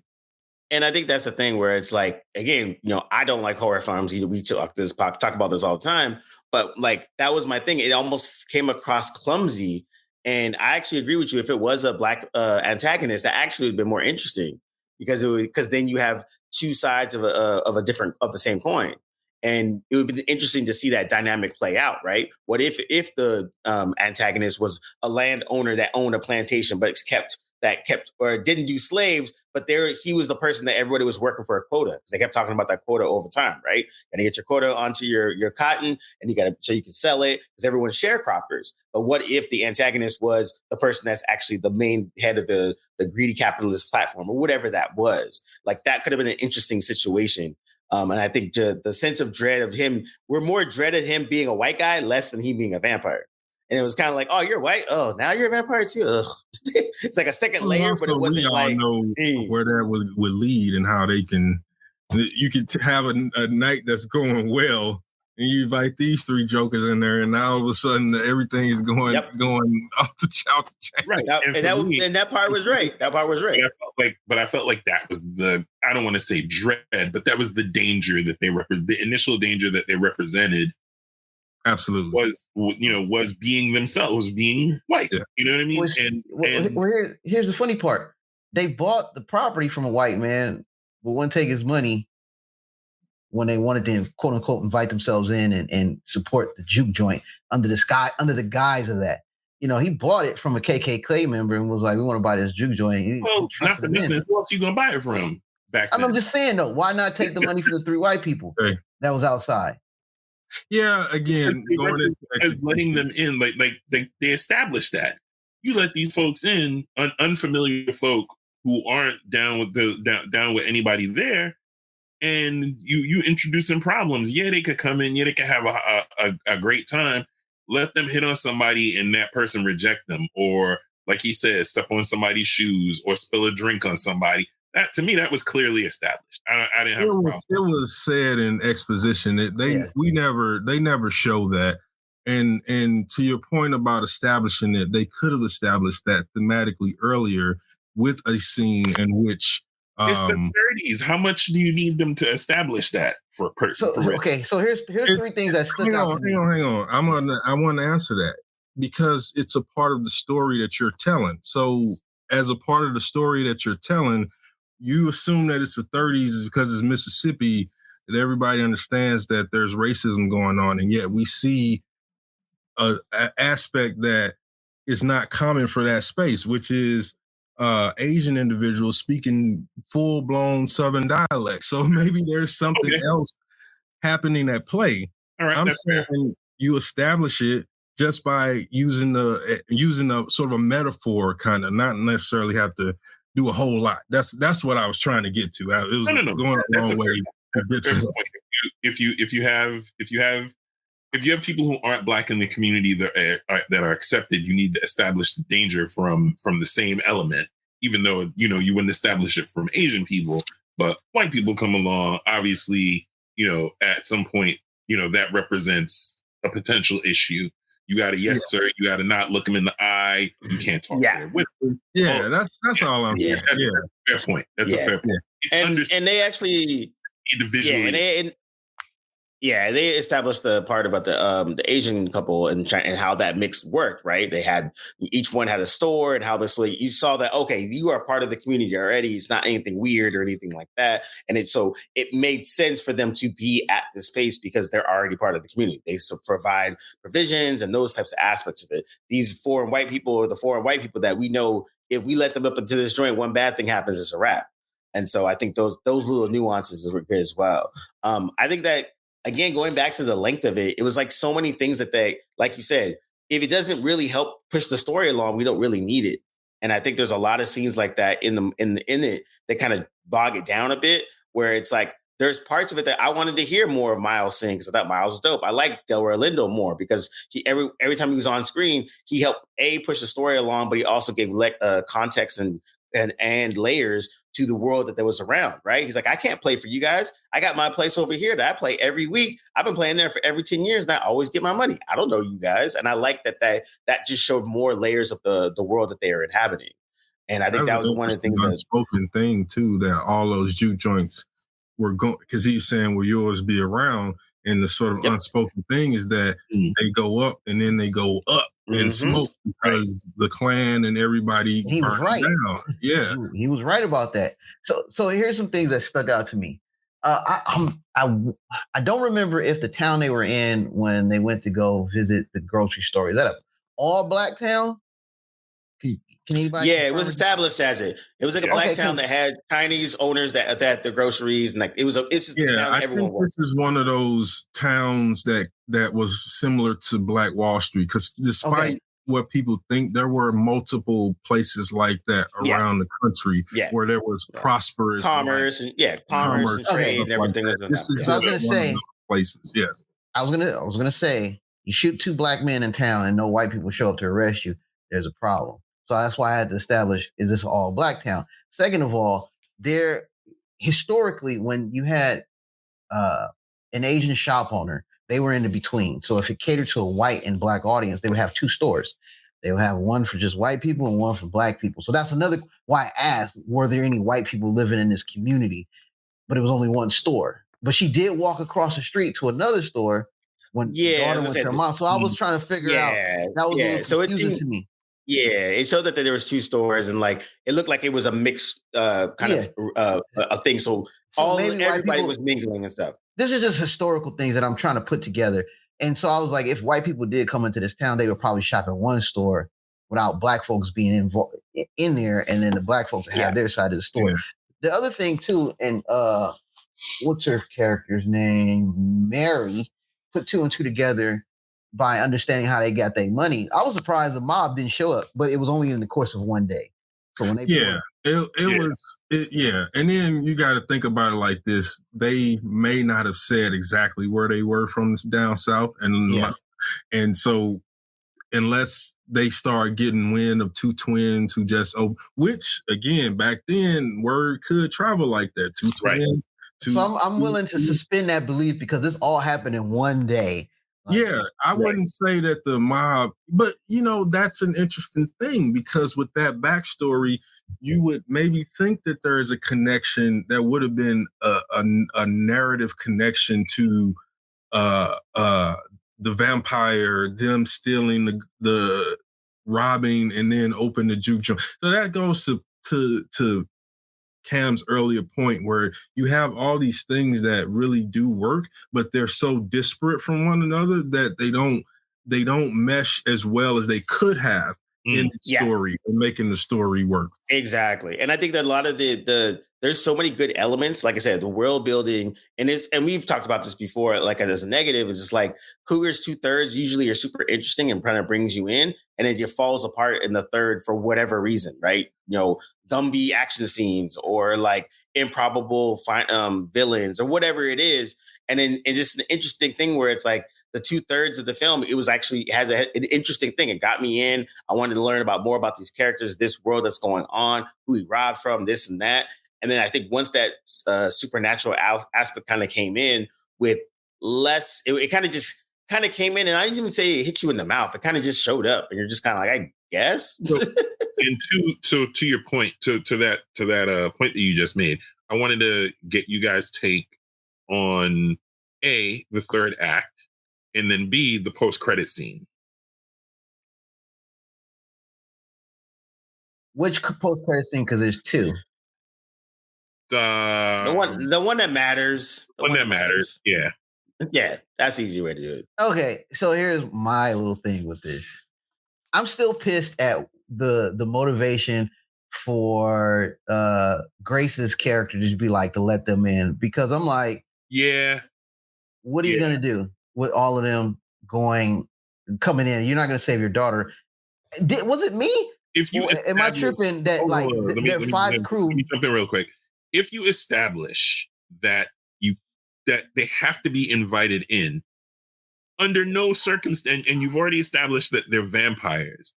And I think that's the thing where it's like, again, I don't like horror films. We talk about this all the time, but like that was my thing. It almost came across clumsy, and I actually agree with you. If it was a black antagonist, that actually would have been more interesting because then you have two sides of the same coin. And it would be interesting to see that dynamic play out, right? What if the antagonist was a landowner that owned a plantation, but kept or didn't do slaves, but he was the person that everybody was working for a quota, because they kept talking about that quota over time, right? And you get your quota onto your cotton, and you got to so you can sell it because everyone's sharecroppers. But what if the antagonist was the person that's actually the main head of the greedy capitalist platform or whatever that was? Like that could have been an interesting situation. And I think the sense of dread of him, we're more dread of him being a white guy, less than he being a vampire. And it was kind of like, oh, you're white. Oh, now you're a vampire too. Ugh. It's like a second layer, but it wasn't like.
Know where that would lead and how they can. You could have a night that's going well, and you invite these three jokers in there, and now all of a sudden everything is going off the chain.
Right, and that part was right. That part was right.
But I felt like that was I don't want to say dread, but that was the danger that the initial danger that they represented.
Absolutely
was being themselves, being white. Yeah. You know what I mean?
Here's the funny part: they bought the property from a white man, but wouldn't take his money when they wanted to quote unquote invite themselves in and support the juke joint under the guise of that. He bought it from a KKK member and was like, "We want to buy this juke joint."
Well, not for nothing. Who else are you gonna buy it from back then?
I'm just saying though, why not take the money from the three white people that was outside?
Yeah, again,
letting them in, like they established that you let these folks in, unfamiliar folk who aren't down with anybody there, and you introduce some problems. Yeah, they could come in. Yeah, they could have a great time. Let them hit on somebody and that person reject them, or like he said, step on somebody's shoes or spill a drink on somebody. That to me, that was clearly established. I didn't have a problem.
It was said in exposition that they never show that. And to your point about establishing it, they could have established that thematically earlier with a scene in which
it's the 30s. How much do you need them to establish that for
okay, so here's three things that stuck out to me.
Hang on. I want to answer that because it's a part of the story that you're telling. So as a part of the story that you're telling, you assume that it's the 30s because it's Mississippi, that everybody understands that there's racism going on. And yet we see an aspect that is not common for that space, which is Asian individuals speaking full-blown Southern dialect. So maybe there's something else happening at play.
All right,
I'm saying you establish it just by using a sort of a metaphor, kind of, not necessarily have to do a whole lot. That's what I was trying to get to. It was going a long way.
If you have people who aren't black in the community that are accepted, you need to establish the danger from the same element. Even though you wouldn't establish it from Asian people, but white people come along. Obviously, at some point, that represents a potential issue. You got to sir. You got to not look them in the eye. You can't talk there with them.
Yeah, that's all I'm saying.
Yeah, fair point. That's a fair point.
And they actually
division.
Yeah, Yeah, they established the part about the Asian couple and China and how that mix worked, right? They had each one had a store and how this like you saw that okay, you are part of the community already. It's not anything weird or anything like that, and it made sense for them to be at this space because they're already part of the community. They provide provisions and those types of aspects of it. These foreign white people are the foreign white people that we know if we let them up into this joint, one bad thing happens, it's a wrap. And so I think those little nuances are good as well. I think that again, going back to the length of it, it was like so many things that they, like you said, if it doesn't really help push the story along, we don't really need it. And I think there's a lot of scenes like that in it that kind of bog it down a bit, where it's like there's parts of it that I wanted to hear more of Miles sing because I thought Miles was dope. I like Delroy Lindo more because he every time he was on screen, he helped push the story along, but he also gave context and layers to the world that was around, right? He's like, I can't play for you guys. I got my place over here that I play every week. I've been playing there for every 10 years and I always get my money. I don't know you guys. And I like that just showed more layers of the world that they are inhabiting. And I think that was one of the things
unspoken thing too, that all those juke joints were going, because he's saying, will yours be around? And the sort of unspoken thing is that they go up and then they go up in smoke because the Klan and everything
he was right
down. Yeah,
he was right about that. So here's some things that stuck out to me. I don't remember if the town they were in when they went to go visit the grocery store, is that a all black town? Can anybody?
Yeah, it was established as it. It was like a black town that had Chinese owners that the groceries and like it's just the town that everyone
think this is one of those towns that was similar to Black Wall Street because despite what people think, there were multiple places like that around the country where there was prosperous
commerce and commerce and trade and everything.
Like this is just one of those places. Yes,
I was gonna say you shoot two black men in town and no white people show up to arrest you. There's a problem. So that's why I had to establish, is this all black town? Second of all, there historically, when you had an Asian shop owner, they were in the between. So if it catered to a white and black audience, they would have two stores. They would have one for just white people and one for black people. So that's another why I asked, were there any white people living in this community? But it was only one store. But she did walk across the street to another store when the daughter went to her mom. So I was trying to figure out, that was a little confusing to me.
Yeah, it showed that there was two stores and like it looked like it was a mixed kind of a thing. So everybody was mingling and stuff.
This is just historical things that I'm trying to put together. And so I was like, if white people did come into this town, they would probably shop in one store without black folks being involved in there, and then the black folks would have their side of the store. Yeah. The other thing too, and what's her character's name? Mary put two and two together by understanding how they got their money. I was surprised the mob didn't show up, but it was only in the course of one day. So when they
and then you got to think about it like this: they may not have said exactly where they were from down south, and so unless they start getting wind of two twins who just which again back then word could travel like that, two twins.
So I'm willing to suspend that belief because this all happened in one day.
I wouldn't say that the mob, but that's an interesting thing because with that backstory, you would maybe think that there is a connection that would have been a narrative connection to the vampire, them stealing the robbing and then open the juke joint. So that goes to Cam's earlier point where you have all these things that really do work, but they're so disparate from one another that they don't mesh as well as they could have in the story and making the story work.
Exactly. And I think that a lot of there's so many good elements. Like I said, the world building and we've talked about this before, like as a negative, is just like Cougar's 2/3 usually are super interesting and kind of brings you in. And it just falls apart in the third for whatever reason, right? Gumby action scenes or like improbable villains or whatever it is. And then it's just an interesting thing where it's like the 2/3 of the film, it was actually has an interesting thing. It got me in. I wanted to learn more about these characters, this world that's going on, who he robbed from, this and that. And then I think once that supernatural aspect kind of came in with less, it kind of came in, and I didn't even say it hit you in the mouth. It kind of just showed up, and you're just kind of like, I guess.
And to your point, to that point that you just made, I wanted to get you guys' take on A, the third act, and then B, the post-credit scene.
Which post-credit scene? Because there's two.
The one that matters. The
one that matters. Yeah.
Yeah, that's the easy way to do it.
Okay, so here's my little thing with this. I'm still pissed at the motivation for Grace's character to be like to let them in, because I'm like,
yeah,
what are you gonna do with all of them coming in? You're not gonna save your daughter. Was it me?
If you
am I tripping that there are five crew?
Let me jump in real quick. If you establish that they have to be invited in under no circumstance, and you've already established that they're vampires,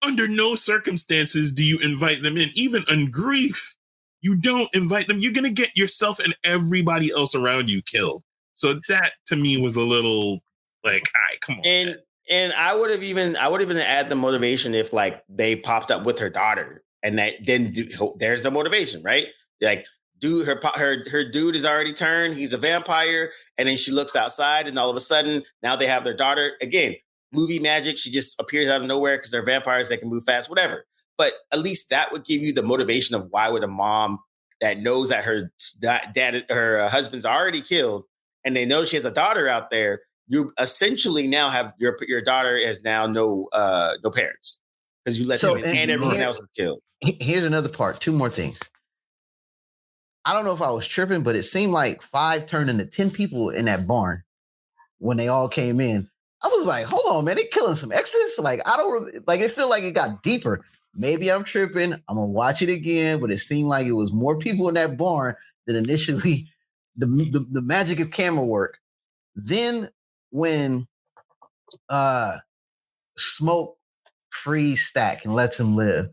under no circumstances do you invite them in. Even on grief, you don't invite them. You're gonna get yourself and everybody else around you killed. So that to me was a little like, all right, come on.
And I would have even add the motivation if like they popped up with her daughter, and that then there's the motivation, right? Like, dude, her dude is already turned. He's a vampire, and then she looks outside, and all of a sudden now they have their daughter again. Movie magic. She just appears out of nowhere because they're vampires. They can move fast, whatever. But at least that would give you the motivation of why would a mom that knows that her husband's already killed, and they know she has a daughter out there. You essentially now have your daughter has now no parents because you let them in, and everyone else is killed.
Here's another part. Two more things. I don't know if I was tripping, but it seemed like 5 turned into 10 people in that barn when they all came in. I was like, hold on, man, they killing some extras. Like, I don't like it. Feel like it got deeper. Maybe I'm tripping. I'm gonna watch it again, but it seemed like it was more people in that barn than initially the magic of camera work. Then when Smoke frees Stack and lets him live,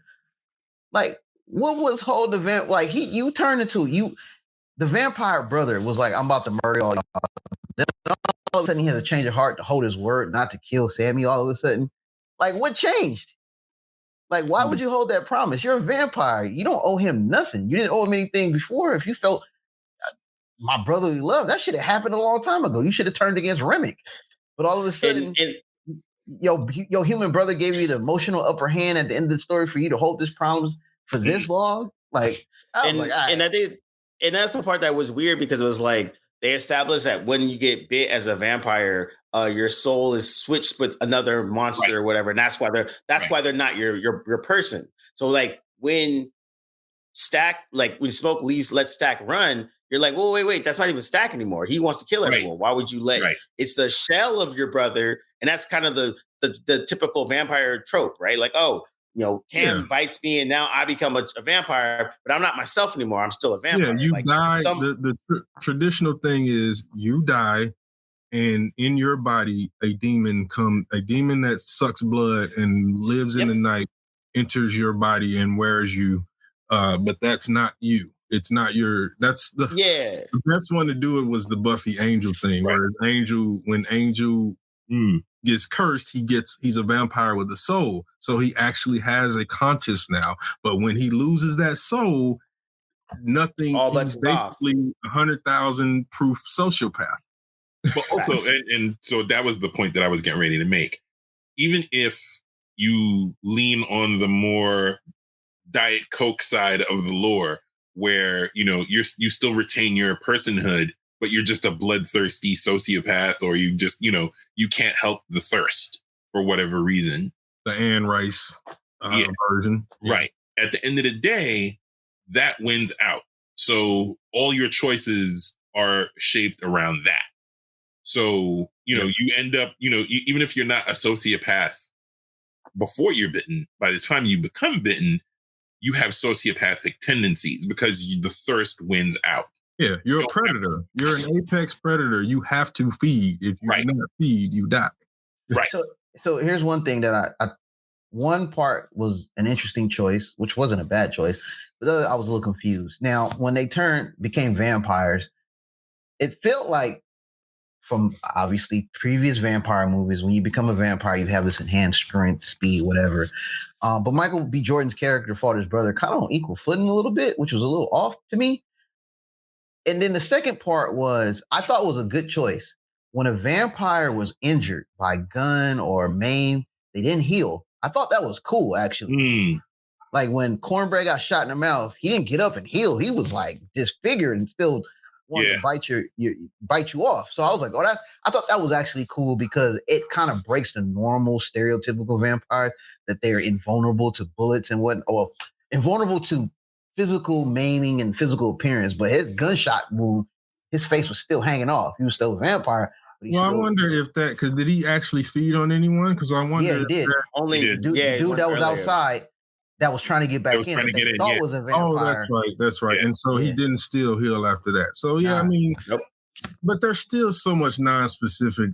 like, what was holding the vamp? Like, you turned into the vampire brother was like, I'm about to murder all y'all. Then all of a sudden he has a change of heart to hold his word not to kill Sammy all of a sudden. Like, what changed? Like, why would you hold that promise? You're a vampire. You don't owe him nothing. You didn't owe him anything before. If you felt my brotherly love, that should have happened a long time ago. You should have turned against Remick. But all of a sudden, your human brother gave you the emotional upper hand at the end of the story for you to hold this promise for this long. Like, I was like, all right.
And that's the part that was weird, because it was like they established that when you get bit as a vampire, your soul is switched with another monster or whatever, and that's why they're not your person. So like when Smoke leaves, let Stack run, you're like, well, wait, that's not even Stack anymore. He wants to kill everyone. Why would you let? It's the shell of your brother, and that's kind of the typical vampire trope, right? Like, oh, Cam bites me, and now I become a vampire, but I'm not myself anymore. I'm still a vampire.
Yeah, you die. The traditional thing is you die, and in your body, a demon that sucks blood and lives in the night, enters your body and wears you. But that's not you. It's not the best one to do it was the Buffy Angel thing, where when Angel gets cursed, he's a vampire with a soul. So he actually has a conscience now. But when he loses that soul, nothing. He's basically 100,000 proof sociopath.
But also, and so that was the point that I was getting ready to make. Even if you lean on the more Diet Coke side of the lore, where you still retain your personhood, but you're just a bloodthirsty sociopath, or you just you can't help the thirst for whatever reason.
The Anne Rice version,
right? At the end of the day, that wins out. So all your choices are shaped around that. So you end up even if you're not a sociopath before you're bitten, by the time you become bitten, you have sociopathic tendencies because the thirst wins out.
Yeah, you're a predator. You're an apex predator. You have to feed. If you do not feed, you die.
Right.
So here's one thing that one part was an interesting choice, which wasn't a bad choice, but the other, I was a little confused. Now, when they became vampires, it felt like, from obviously previous vampire movies, when you become a vampire, you have this enhanced strength, speed, whatever. But Michael B. Jordan's character fought his brother kind of on equal footing a little bit, which was a little off to me. And then the second part was, I thought was a good choice. When a vampire was injured by gun or maimed, they didn't heal. I thought that was cool, actually. Like when Cornbread got shot in the mouth, he didn't get up and heal. He was like disfigured and still wanted to bite you off. So I was like, I thought that was actually cool because it kind of breaks the normal stereotypical vampire that they're invulnerable to bullets and invulnerable to physical maiming and physical appearance. But his gunshot wound, his face was still hanging off. He was still a vampire.
I wonder if that, because did he actually feed on anyone? Because I wonder.
Yeah, he did. Dude that was outside that was trying to get back in, that they thought was a vampire.
Oh, that's right. And so he didn't still heal after that. So I mean, but there's still so much non-specific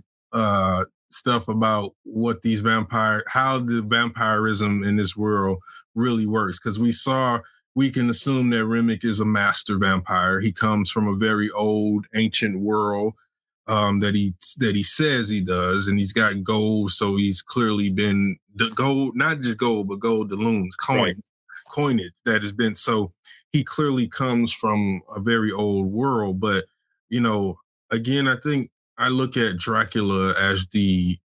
stuff about what these how the vampirism in this world really works. Because we can assume that Remick is a master vampire. He comes from a very old, ancient world that he says he does, and he's got gold, so he's clearly been the gold, not just gold, but gold doubloons, coinage that has been. So he clearly comes from a very old world. But again, I think I look at Dracula as the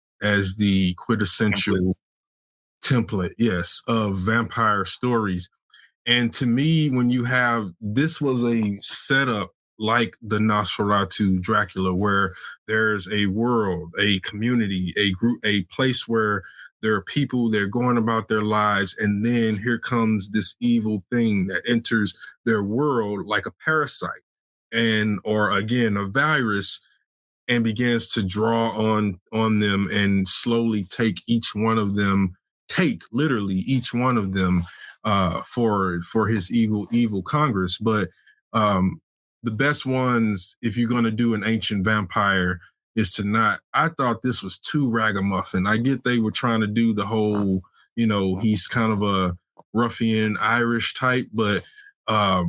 quintessential template, yes, of vampire stories. And to me, when you have, this was a setup like the Nosferatu Dracula, where there's a world, a community, a group, a place where there are people, they're going about their lives, and then here comes this evil thing that enters their world like a parasite or again, a virus, and begins to draw on them and slowly take literally each one of them for his evil Congress. But the best ones, if you're going to do an ancient vampire, is to not. I thought this was too ragamuffin. I get they were trying to do the whole, he's kind of a ruffian Irish type, but for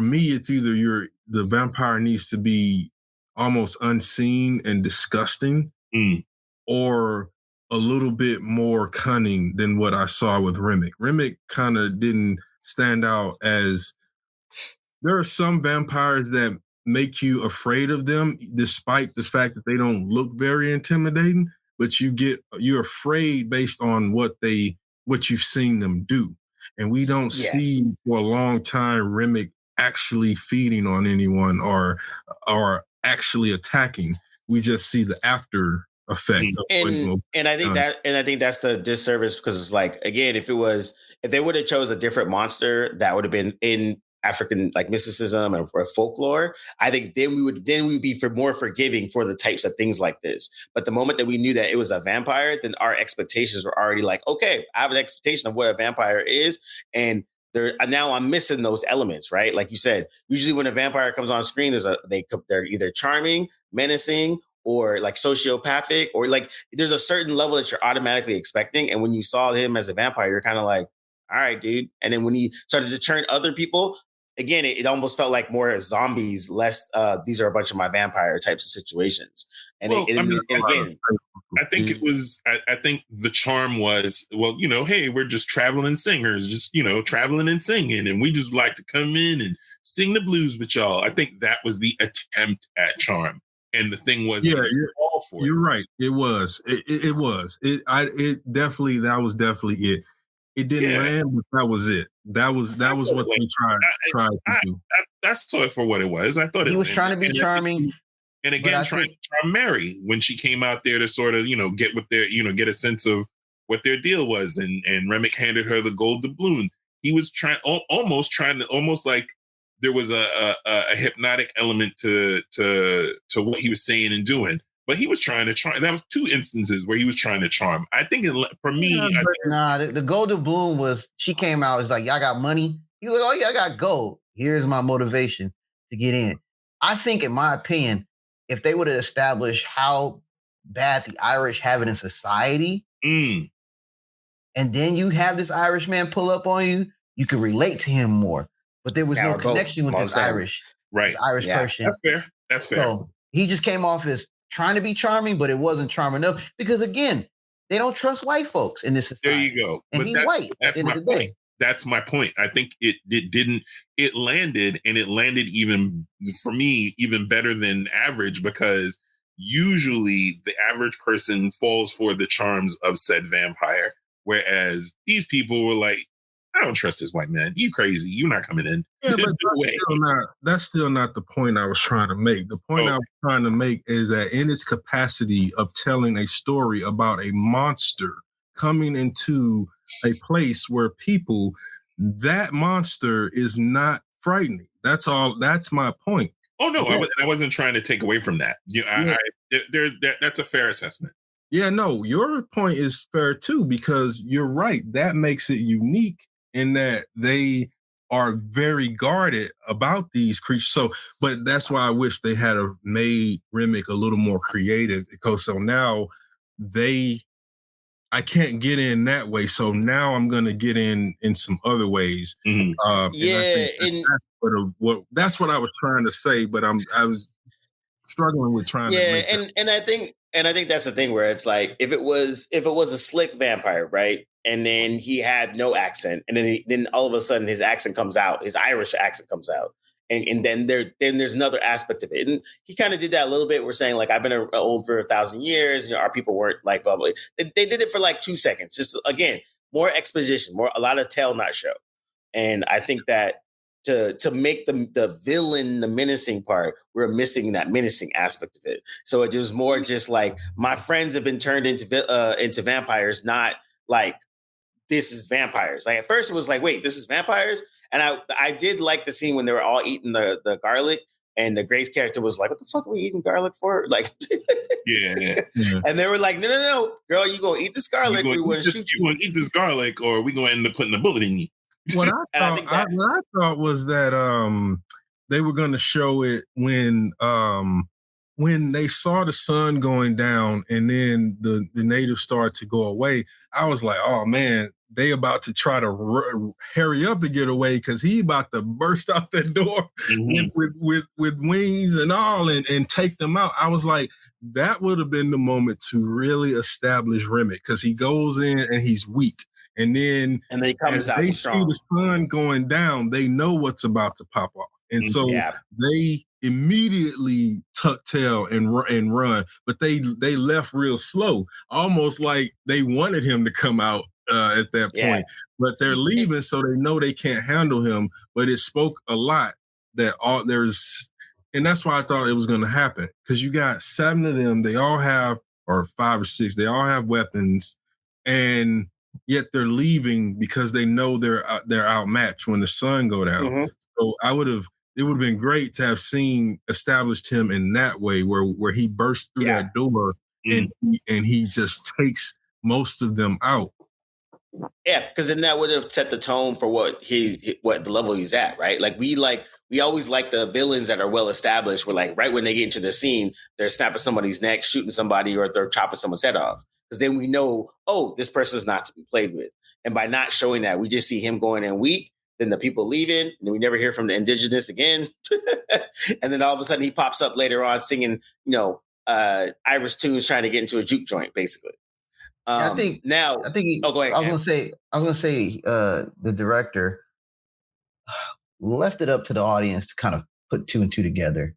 me, it's either the vampire needs to be almost unseen and disgusting, or a little bit more cunning than what I saw with Remick. Remick kind of didn't stand out as. There are some vampires that make you afraid of them, despite the fact that they don't look very intimidating. But you're afraid based on what you've seen them do, and we don't see for a long time Remick actually feeding on anyone or actually attacking. We just see the after effect.
And I think that's the disservice, because it's like, again, if they would have chose a different monster that would have been in African like mysticism or folklore, I think then we'd be more forgiving for the types of things like this. But the moment that we knew that it was a vampire, then our expectations were already like, okay, I have an expectation of what a vampire is, and now I'm missing those elements, right? Like you said, usually when a vampire comes on screen, they're either charming, menacing, or like sociopathic, or like there's a certain level that you're automatically expecting. And when you saw him as a vampire, you're kind of like, all right, dude. And then when he started to turn other people, again, it almost felt like more zombies, less these are a bunch of my vampire types of situations. And,
I think it was, I think the charm was, well, hey, we're just traveling singers, just, traveling and singing. And we just like to come in and sing the blues with y'all. I think that was the attempt at charm. And the thing was,
you're right. It was. It was. It definitely, that was definitely it. It didn't land, but that was it. That was what they tried to do.
I saw it for what it was. I thought
he was trying to be charming.
And again, trying to charm Mary when she came out there to sort of, get a sense of what their deal was. And Remick handed her the gold doubloon. He was almost like there was a hypnotic element to what he was saying and doing. But he was trying to charm. That was two instances where he was trying to charm. I think for me,
the gold doubloon was, she came out, it's like, y'all got money? He was like, oh yeah, I got gold. Here's my motivation to get in. I think, in my opinion, if they would have established how bad the Irish have it in society, and then you have this Irish man pull up on you, you could relate to him more. But there was no connection with this Irish person.
That's fair.
So he just came off as trying to be charming, but it wasn't charming enough, because again, they don't trust white folks in this society.
There you go.
And he's white at the end of the day.
That's my point. I think it didn't. It landed, and it landed even for me even better than average, because usually the average person falls for the charms of said vampire, whereas these people were like, I don't trust this white man. You crazy. You're not coming in.
Yeah, but
No
that's still not the point I was trying to make. The point I was trying to make is that in its capacity of telling a story about a monster coming into a place where people, that monster is not frightening. That's all. That's my point.
Oh no, I wasn't trying to take away from that. That's a fair assessment.
Yeah, no, your point is fair too, because you're right. That makes it unique in that they are very guarded about these creatures. So, but that's why I wish they had made Remick a little more creative, because so now I can't get in that way. So now I'm going to get in some other ways.
Mm-hmm.
That's what I was trying to say, but I was struggling with trying to make
that. And I think that's the thing where it's like, if it was a slick vampire, right? And then he had no accent, and then all of a sudden his accent comes out, his Irish accent comes out. And then there's another aspect of it. And he kind of did that a little bit. We're saying, like, I've been old for 1,000 years. Our people weren't like, blah, blah. They did it for like 2 seconds. Just, again, more exposition, a lot of tell, not show. And I think that to make the villain the menacing part, we're missing that menacing aspect of it. So it was more just like, my friends have been turned into vampires, not like, this is vampires. Like, at first it was like, wait, this is vampires? And I did like the scene when they were all eating the garlic, and the Grace character was like, what the fuck are we eating garlic for? Like,
yeah.
And they were like, no, girl, you gonna eat this garlic.
You gonna eat this garlic, or we gonna end up putting a bullet in you.
What I thought was that they were going to show it when they saw the sun going down, and then the natives started to go away. I was like, oh man, they about to try to hurry up and get away, because he about to burst out that door with wings and all, and take them out. I was like, that would have been the moment to really establish Remick, because he goes in and he's weak. And then
he comes out
they
strong.
See the sun going down, they know what's about to pop off. And so they immediately tuck tail and run, but they left real slow, almost like they wanted him to come out at that point. But they're leaving, so they know they can't handle him. But it spoke a lot that and that's why I thought it was going to happen, because you got 7 of them, they all have, or 5 or 6, they all have weapons, and yet they're leaving because they know they're outmatched when the sun go down. Mm-hmm. So it would have been great to have established him in that way, where he bursts through that door and he just takes most of them out.
Yeah, because then that would have set the tone for what the level he's at, right? Like we always like the villains that are well established. Where, like, right when they get into the scene, they're snapping somebody's neck, shooting somebody, or they're chopping someone's head off. Because then we know, oh, this person's not to be played with. And by not showing that, we just see him going in weak, then the people leaving, and then we never hear from the indigenous again. And then all of a sudden he pops up later on singing, Irish tunes, trying to get into a juke joint, basically.
Go ahead. I was gonna say the director left it up to the audience to kind of put 2 and 2 together.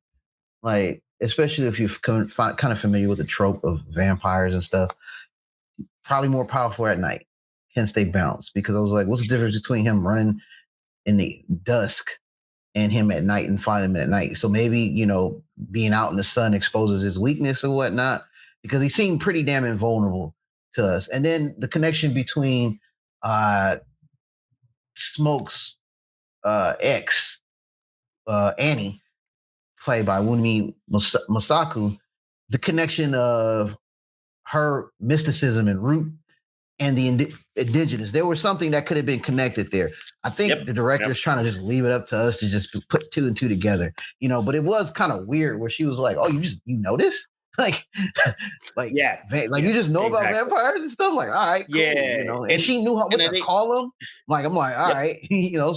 Like, especially if you're kind of familiar with the trope of vampires and stuff, probably more powerful at night. Hence they bounce, because I was like, what's the difference between him running in the dusk and him at night and finding him at night? So maybe, being out in the sun exposes his weakness or whatnot, because he seemed pretty damn invulnerable to us. And then the connection between Smoke's ex, Annie, played by Wunmi Masaku, the connection of her mysticism and root and the indigenous. There was something that could have been connected there. I think the director's trying to just leave it up to us to just put 2 and 2 together, but it was kind of weird where she was like, oh, you know this? Like, you just know about vampires and stuff. Like, all right, cool, and she knew what to call them. Like, I'm like, all right,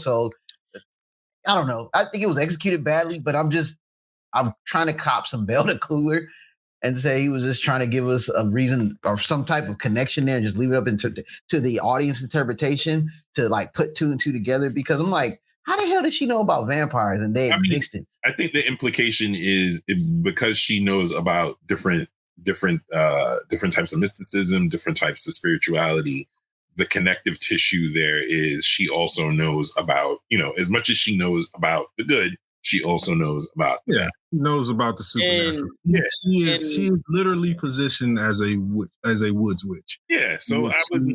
so I don't know. I think it was executed badly, but I'm trying to cop some Bell to Cooler and say he was just trying to give us a reason or some type of connection there and just leave it up to the audience interpretation to like put two and two together? Because I'm like, how the hell did she know about vampires and their existence?
I think the implication is because she knows about different types of mysticism, different types of spirituality. The connective tissue there is she also knows about, as much as she knows about the good, she also knows about the bad.
Knows about the supernatural. She is literally positioned as a woods witch.
Yeah, so I wouldn't,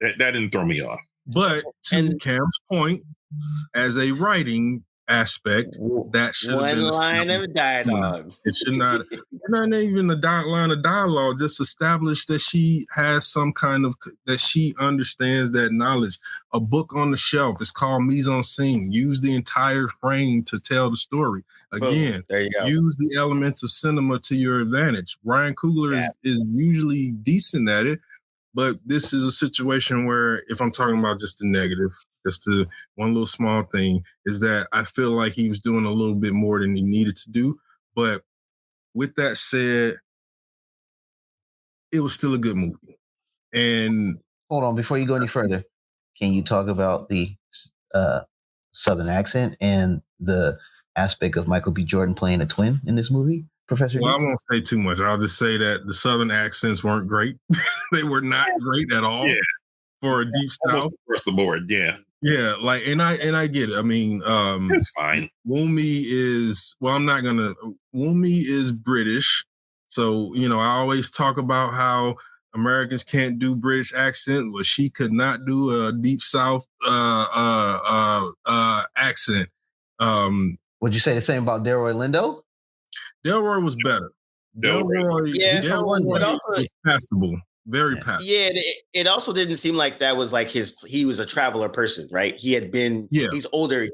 that didn't throw me off.
But to Cam's point, as a writing aspect, that should have been
one line of dialogue.
It should not even a line of dialogue. Just establish that she has some kind of that she understands that knowledge. A book on the shelf is called mise en scene. Use the entire frame to tell the story. Again,
there you go.
Use the elements of cinema to your advantage. Ryan Coogler is usually decent at it. But this is a situation where, if I'm talking about just the negative, just the one little small thing, is that I feel like he was doing a little bit more than he needed to do. But with that said, it was still a good movie. And
hold on, before you go any further, can you talk about the Southern accent and the aspect of Michael B. Jordan playing a twin in this movie? Professor
I won't say too much. I'll just say that the Southern accents weren't great. They were not great at all for a deep South.
Across the board, yeah.
Yeah, like, and I get it. I mean,
it's fine.
Wumi is British. So, I always talk about how Americans can't do British accent. Well, she could not do a deep South accent.
Would you say the same about Delroy Lindo?
Delroy was better. Delroy was passable. Very passable.
Yeah, it also didn't seem like that was like he was a traveler person, right? He had been, he's older.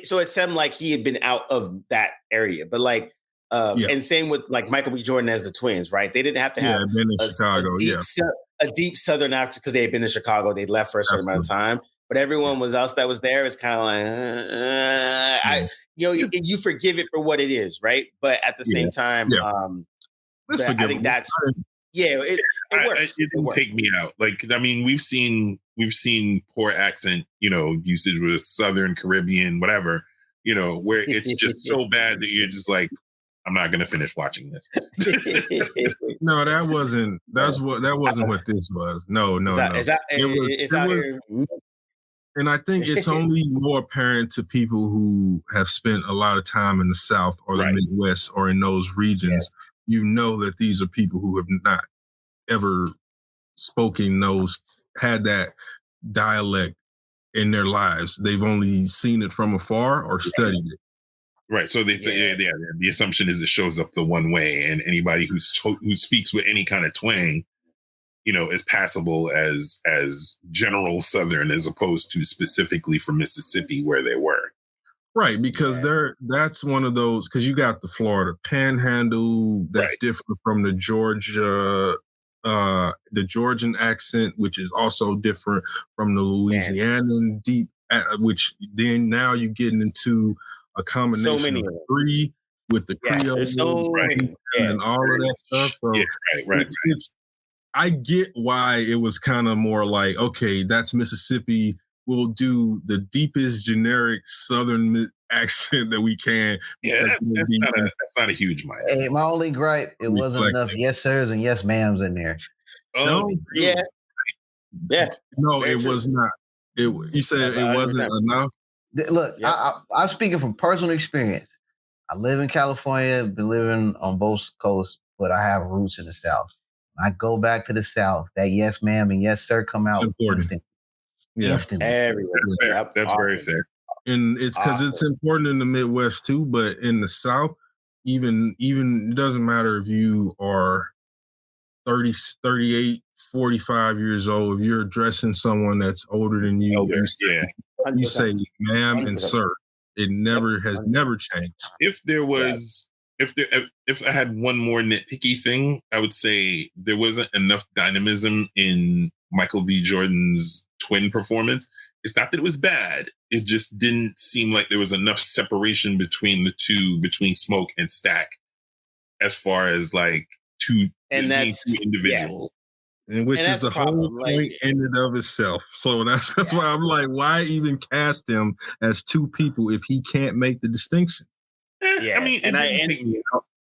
So it seemed like he had been out of that area. But like, and same with like Michael B. Jordan as the twins, right? They didn't have to have a deep Southern accent because they had been in Chicago. They left for a certain amount of time. But everyone else that was there is kind of like, you forgive it for what it is, right? But at the same time, I think that's it works.
It didn't take me out. Like, I mean, we've seen poor accent, usage with Southern, Caribbean, whatever, where it's just so bad that you're just like, I'm not going to finish watching this.
No, that wasn't what this was. No. And I think it's only more apparent to people who have spent a lot of time in the South or the Midwest or in those regions. Yeah. That these are people who have not ever had that dialect in their lives. They've only seen it from afar or studied it.
Right. So the assumption is it shows up the one way, and anybody who speaks with any kind of twang, is passable as general Southern as opposed to specifically from Mississippi where they were.
Right, because that's one of those, because you got the Florida Panhandle that's different from the Georgian accent, which is also different from the Louisianan deep, which then now you're getting into a combination of three with the Creole and all of that stuff. So it's I get why it was kind of more like, okay, that's Mississippi. We'll do the deepest generic Southern accent that we can.
Yeah, that's not a huge minus.
Hey, my only gripe, it wasn't enough yes sirs and yes ma'ams in there.
Oh,
yeah.
No, it was not. You said it wasn't enough?
Look, I'm speaking from personal experience. I live in California, been living on both coasts, but I have roots in the South. When I go back to the South, that yes ma'am and yes sir come out instantly. Instantly.
Everywhere.
That's very fair.
And it's because it's important in the Midwest too, but in the South, even it doesn't matter if you are 30, 38, 45 years old. If you're addressing someone that's older than you, you say ma'am and sir. It has never changed.
If there was, if I had one more nitpicky thing, I would say there wasn't enough dynamism in Michael B. Jordan's twin performance. It's not that it was bad. It just didn't seem like there was enough separation between the two, between Smoke and Stack, as far as like two individuals.
And which is the whole point in and of itself. So that's why I'm like, why even cast him as two people if he can't make the distinction?
I mean,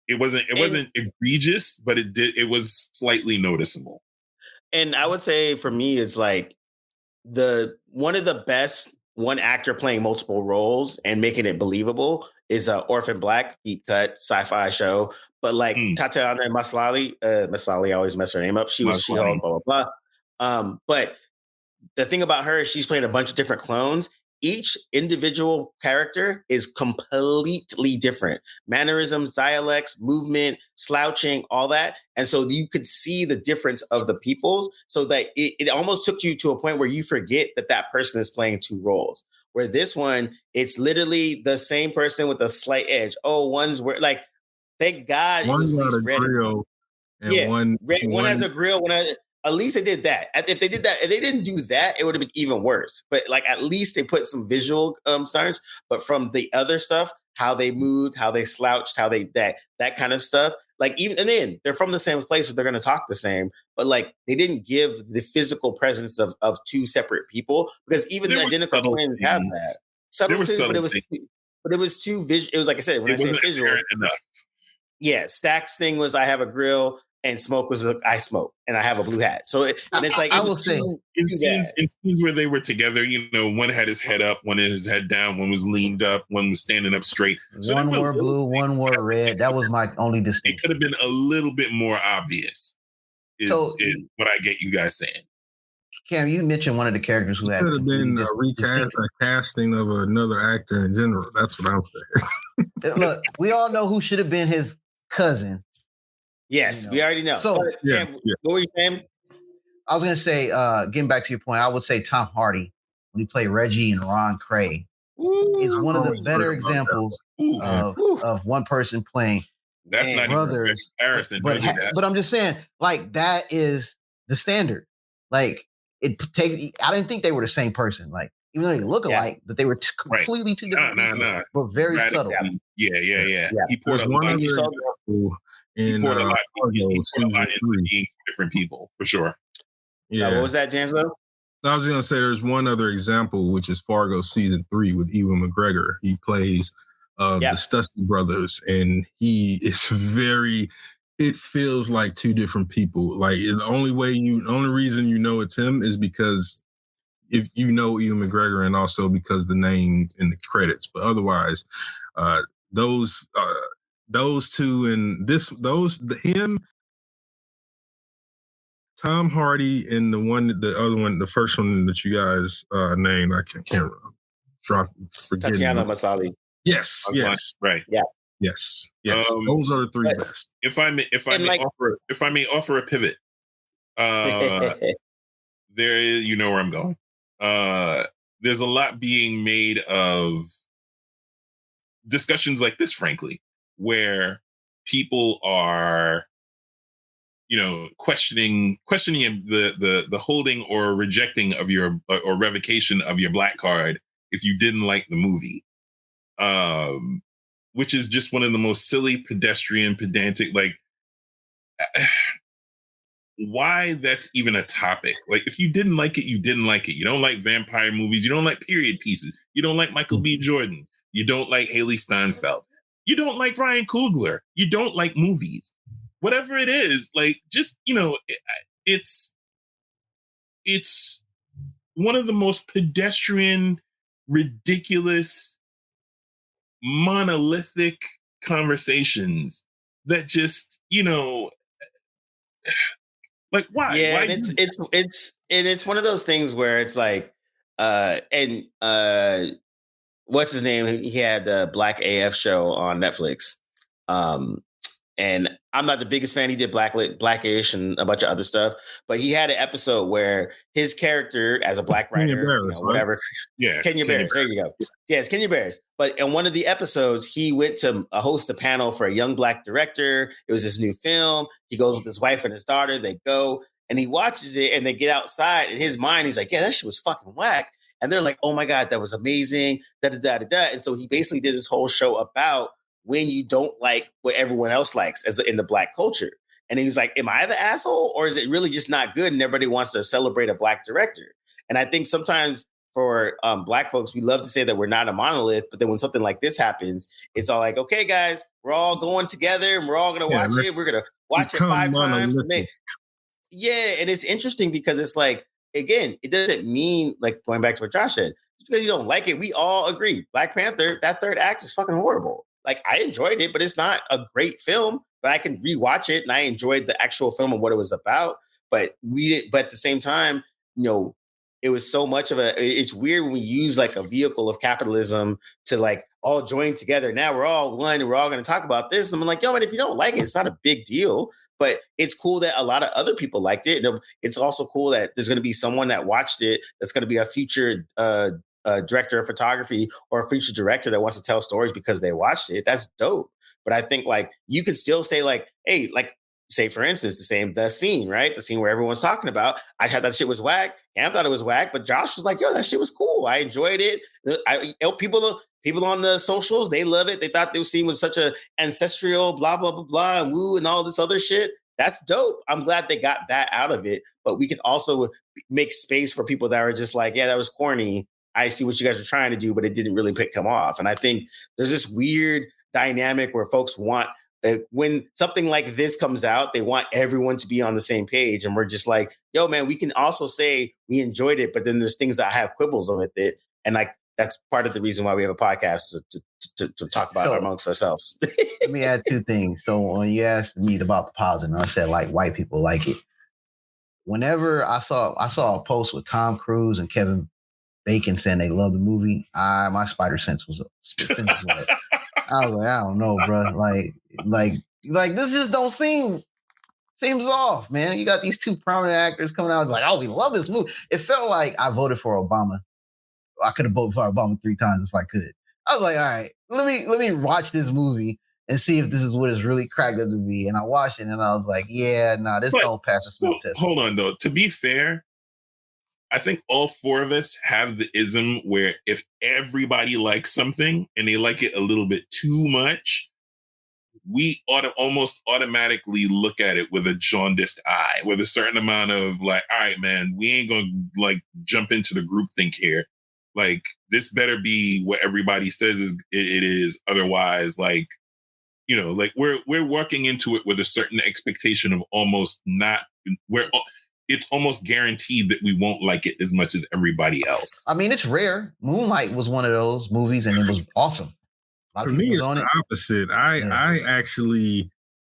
it wasn't egregious, but it was slightly noticeable.
And I would say for me, it's like one of the best one actor playing multiple roles and making it believable is Orphan Black, deep cut sci-fi show. But like Tatiana Maslany, I always mess her name up. She was She-Hulk, blah, blah, blah. But the thing about her is she's playing a bunch of different clones. Each individual character is completely different. Mannerisms, dialects, movement, slouching, all that. And so you could see the difference of the peoples so that it almost took you to a point where you forget that person is playing two roles. Where this one, it's literally the same person with a slight edge. Oh, one's like, thank God it was at least red. One has a grill, at least they did that. If they didn't do that, it would have been even worse. But like, at least they put some visual signs. But from the other stuff, how they moved, how they slouched, how they that kind of stuff. Like even and then they're from the same place, so they're going to talk the same. But like they didn't give the physical presence of two separate people because even the identical twins have that. Subtle things, but it was too visual. It was like I said, when I say visual
enough.
Yeah, Stack's thing was I have a grill. And Smoke was I smoke, and I have a blue hat. So it's like
I will say in scenes where they were together, one had his head up, one had his head down, one was leaned up, one was standing up straight.
So one wore blue, one wore red. That was my only distinction.
It could have been a little bit more obvious. Is what I get you guys saying.
Cam, you mentioned one of the characters who
could have been a casting of another actor in general. That's what I'm saying.
Look, we all know who should have been his cousin.
Yes, we already know.
So,
what were you saying?
I was going to say, getting back to your point, I would say Tom Hardy, when he played Reggie and Ron Cray, is one of the better examples of one person playing
That's not
brothers.
Harrison.
But I'm just saying, like, that is the standard. Like, I didn't think they were the same person. Like, even though they look alike, but they were completely two different people, but very subtle.
Yeah. He poured a lot into being different people, for sure.
Yeah. What was that, James?
I was going to say there's one other example, which is Fargo season 3 with Ewan McGregor. He plays the Stussy brothers, and he is it feels like two different people. Like the only reason you know it's him is because if you know Ewan McGregor, and also because the name in the credits. But otherwise, those two and him, Tom Hardy, and the first one that you guys named, I can't forget.
Tatiana Maslany.
Yes.
Right.
Yeah.
Yes. Those are the three best.
If I may offer a pivot, there is, you know where I'm going. There's a lot being made of discussions like this, frankly, where people are, questioning the holding or rejecting of your or revocation of your black card if you didn't like the movie, which is just one of the most silly, pedestrian, pedantic, like. Why that's even a topic? Like, if you didn't like it, you didn't like it. You don't like vampire movies. You don't like period pieces. You don't like Michael B. Jordan. You don't like Haley Steinfeld. You don't like Ryan Coogler. You don't like movies. Whatever it is, like, just, it's one of the most pedestrian, ridiculous, monolithic conversations that just, like, why?
Yeah,
why
and it's one of those things where it's like, what's his name? He had the Black AF show on Netflix, and I'm not the biggest fan. He did Blackish and a bunch of other stuff, but he had an episode where his character, as a black writer, whatever, Kenya Barris. There you go. Yeah, it's Kenya Barris. But in one of the episodes, he went to host a panel for a young black director. It was his new film. He goes with his wife and his daughter. They go and he watches it, and they get outside. In his mind, he's like, "Yeah, that shit was fucking whack." And they're like, "Oh my God, that was amazing." Da da da da da. And so he basically did this whole show about when you don't like what everyone else likes as in the Black culture. And he's like, am I the asshole, or is it really just not good and everybody wants to celebrate a Black director? And I think sometimes for Black folks, we love to say that we're not a monolith, but then when something like this happens, it's all like, okay, guys, we're all going together and we're all going to watch it. We're going to watch it 5 times. Yeah, and it's interesting because it's like, again, it doesn't mean, like, going back to what Josh said, just because you don't like it, we all agree. Black Panther, that third act is fucking horrible. Like, I enjoyed it, but it's not a great film. But I can rewatch it, and I enjoyed the actual film and what it was about. But at the same time, it was so much of it's weird when we use like a vehicle of capitalism to like all join together. Now we're all one and we're all going to talk about this. And I'm like, yo, man, if you don't like it, it's not a big deal. But it's cool that a lot of other people liked it. It's also cool that there's going to be someone that watched it that's going to be a future director of photography or a future director that wants to tell stories because they watched it. That's dope. But I think like you could still say like, hey, like, say for instance, the scene, right? The scene where everyone's talking about, I thought that shit was whack. Cam thought it was whack, but Josh was like, yo, that shit was cool. I enjoyed it. People on the socials, they love it. They thought the scene was such a ancestral, blah, blah, blah, blah, and woo, and all this other shit. That's dope. I'm glad they got that out of it. But we can also make space for people that are just like, yeah, that was corny. I see what you guys are trying to do, but it didn't really come off. And I think there's this weird dynamic where folks want, when something like this comes out, they want everyone to be on the same page. And we're just like, yo, man, we can also say we enjoyed it, but then there's things that have quibbles with it. And like, that's part of the reason why we have a podcast to talk about it amongst ourselves.
Let me add 2 things. So when you asked me about the positive, I said like white people like it. Whenever I saw a post with Tom Cruise and Kevin Bacon saying they love the movie, my spider sense was wet. I was like, I don't know, bro. Like this just don't seems off, man. You got these 2 prominent actors coming out like, oh, we love this movie. It felt like I voted for Obama. I could have voted for Obama 3 times if I could. I was like, all right, let me watch this movie and see if this is what it's really cracked up to be. And I watched it and I was like, yeah, this don't pass the smell test.
Hold on, though. To be fair, I think all 4 of us have the ism where if everybody likes something and they like it a little bit too much, we almost automatically look at it with a jaundiced eye, with a certain amount of like, all right, man, we ain't gonna like jump into the groupthink here. Like, this better be what everybody says it is. Otherwise, like, like we're walking into it with a certain expectation of almost not where it's almost guaranteed that we won't like it as much as everybody else.
I mean, it's rare. Moonlight was one of those movies, and it was awesome.
For me, it's the opposite. I actually,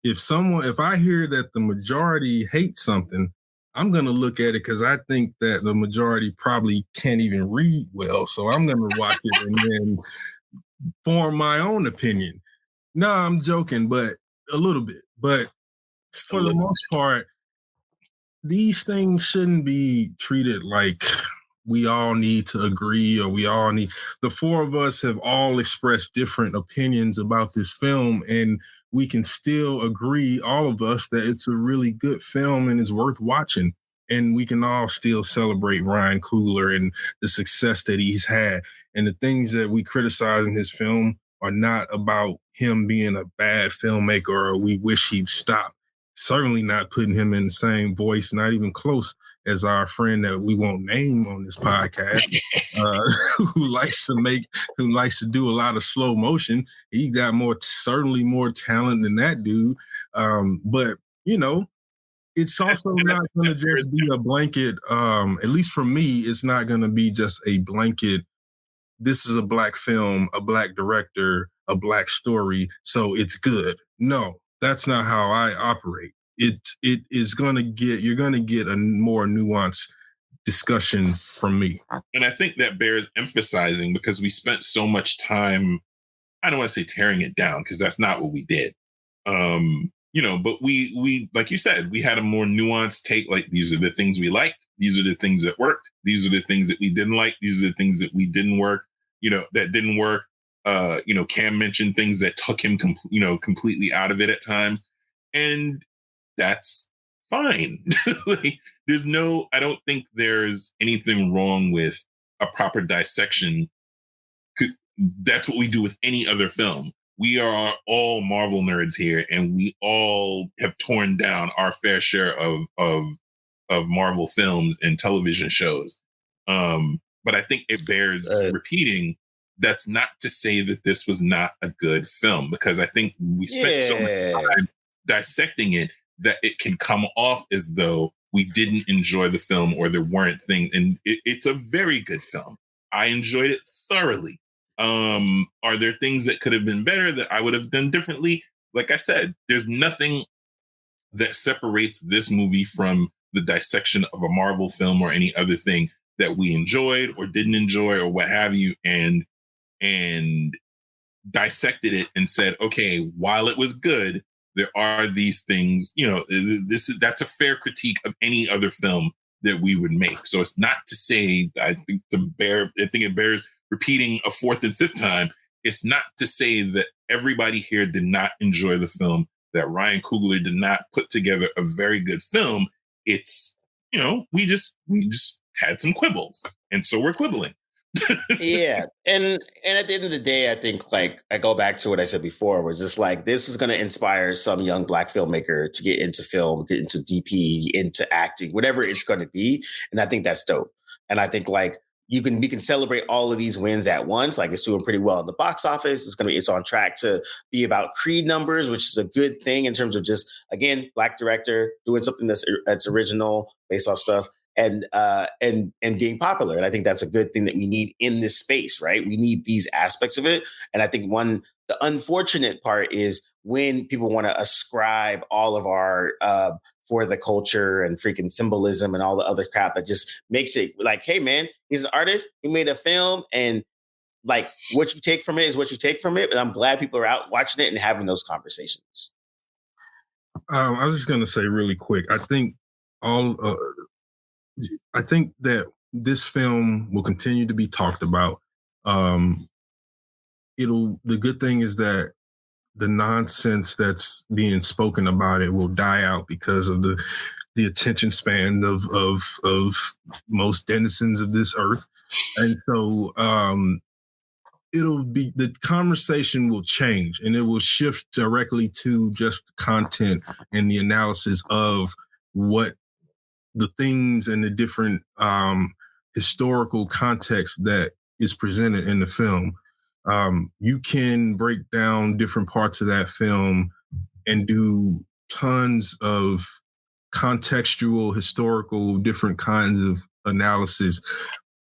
if I hear that the majority hates something, I'm going to look at it because I think that the majority probably can't even read well. So I'm going to watch it and then form my own opinion. No, I'm joking, but a little bit. But for the most part, these things shouldn't be treated like we all need to agree or the 4 of us have all expressed different opinions about this film, and we can still agree, all of us, that it's a really good film and it's worth watching. And we can all still celebrate Ryan Coogler and the success that he's had. And the things that we criticize in his film are not about him being a bad filmmaker or we wish he'd stop. Certainly not putting him in the same voice, not even close, as our friend that we won't name on this podcast, who likes to do a lot of slow motion. He got certainly more talent than that dude. But it's also not going to just be a blanket. At least for me, it's not going to be just a blanket. This is a Black film, a Black director, a Black story, so it's good. No, that's not how I operate. It is going to you're going to get a more nuanced discussion from me.
And I think that bears emphasizing because we spent so much time, I don't want to say tearing it down because that's not what we did. But we, like you said, we had a more nuanced take. Like, these are the things we liked. These are the things that worked. These are the things that we didn't like. These are the things that we didn't work, that didn't work. Cam mentioned things that took him, completely out of it at times. And that's fine. Like, I don't think there's anything wrong with a proper dissection. That's what we do with any other film. we are all Marvel nerds here, and we all have torn down our fair share of Marvel films and television shows. But I think it bears repeating. That's not to say that this was not a good film, because I think we spent so much time dissecting it that it can come off as though we didn't enjoy the film or there weren't things. And it's a very good film. I enjoyed it thoroughly. Are there things that could have been better that I would have done differently? Like I said, there's nothing that separates this movie from the dissection of a Marvel film or any other thing that we enjoyed or didn't enjoy or what have you, and dissected it and said, okay, while it was good, there are these things, that's a fair critique of any other film that we would make. So it's not to say, I think it bears repeating a fourth and fifth time. It's not to say that everybody here did not enjoy the film, that Ryan Coogler did not put together a very good film. It's, we just had some quibbles, and so we're quibbling.
Yeah. And at the end of the day, I think, like, I go back to what I said before, was just like, this is going to inspire some young Black filmmaker to get into film, get into DP, into acting, whatever it's going to be. And I think that's dope. And I think, like, we can celebrate all of these wins at once. Like, it's doing pretty well in the box office. It's on track to be about Creed numbers, which is a good thing in terms of just, again, Black director doing something that's original based off stuff. And being popular. And I think that's a good thing that we need in this space, right? We need these aspects of it. And I think the unfortunate part is when people want to ascribe all of our for the culture and freaking symbolism and all the other crap that just makes it like, hey man, he's an artist, he made a film, and like, what you take from it is what you take from it. And I'm glad people are out watching it and having those conversations.
I was just going to say really quick, I think that this film will continue to be talked about. The good thing is that the nonsense that's being spoken about it will die out because of the attention span of most denizens of this earth. And so the conversation will change, and it will shift directly to just content and the analysis of what the themes and the different historical context that is presented in the film. You can break down different parts of that film and do tons of contextual, historical, different kinds of analysis.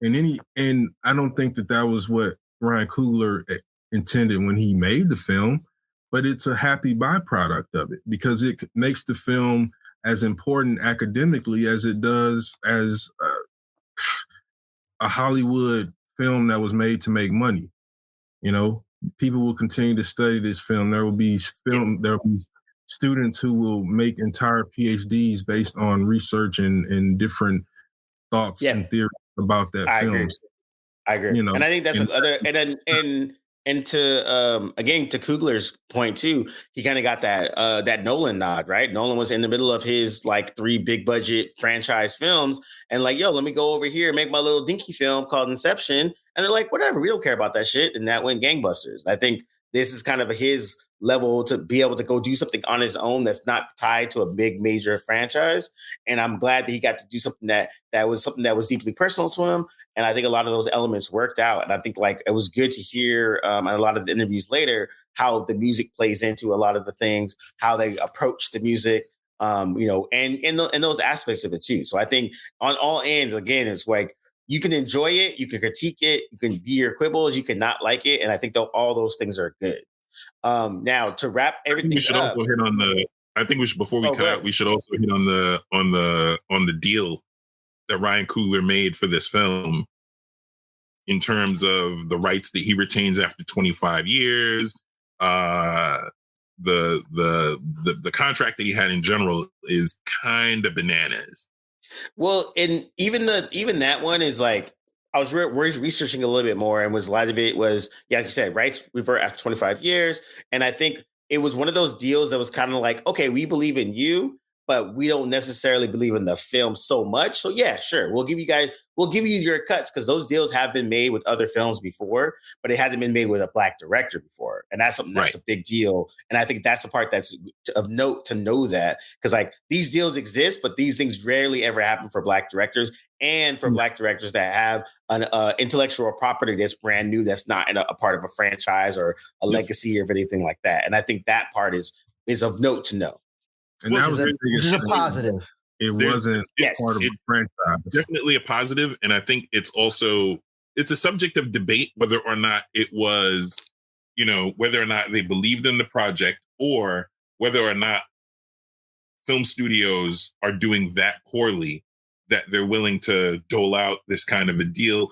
And I don't think that was what Ryan Coogler intended when he made the film, but it's a happy byproduct of it because it makes the film as important academically as it does as a Hollywood film that was made to make money. People will continue to study this film. There will be students who will make entire PhDs based on research and different thoughts and theories about that film.
I agree. And I think that's and to again, to Coogler's point too, he kind of got that Nolan nod, right? Nolan was in the middle of his like 3 big budget franchise films, and like, yo, let me go over here and make my little dinky film called Inception. And they're like, whatever, we don't care about that shit. And that went gangbusters. I think this is kind of his level to be able to go do something on his own that's not tied to a big major franchise. And I'm glad that he got to do something that was something that was deeply personal to him. And I think a lot of those elements worked out. And I think like it was good to hear in a lot of the interviews later how the music plays into a lot of the things, how they approach the music, and those aspects of it too. So I think on all ends, again, it's like you can enjoy it, you can critique it, you can be your quibbles, you can not like it. And I think all those things are good. Now to wrap everything
we should
up,
also hit on the. I think we should before we cut out. We should also hit on the deal that Ryan Coogler made for this film in terms of the rights that he retains after 25 years. The contract that he had in general is kind of bananas.
Well, and even that one is like, I was researching a little bit more, and a lot of it was, like you said, rights revert after 25 years. And I think it was one of those deals that was kind of like, okay, we believe in you, but we don't necessarily believe in the film so much. So yeah, sure, we'll give you your cuts because those deals have been made with other films before, but it hadn't been made with a Black director before, and that's something that's a big deal. And I think that's the part that's of note to know that, because like these deals exist, but these things rarely ever happen for Black directors and for Black directors that have an intellectual property that's brand new, that's not a part of a franchise or a legacy or anything like that. And I think that part is of note to know.
And that was the biggest
a positive.
It wasn't part of a franchise.
Definitely a positive, and I think it's a subject of debate whether or not it was, whether or not they believed in the project or whether or not film studios are doing that poorly that they're willing to dole out this kind of a deal.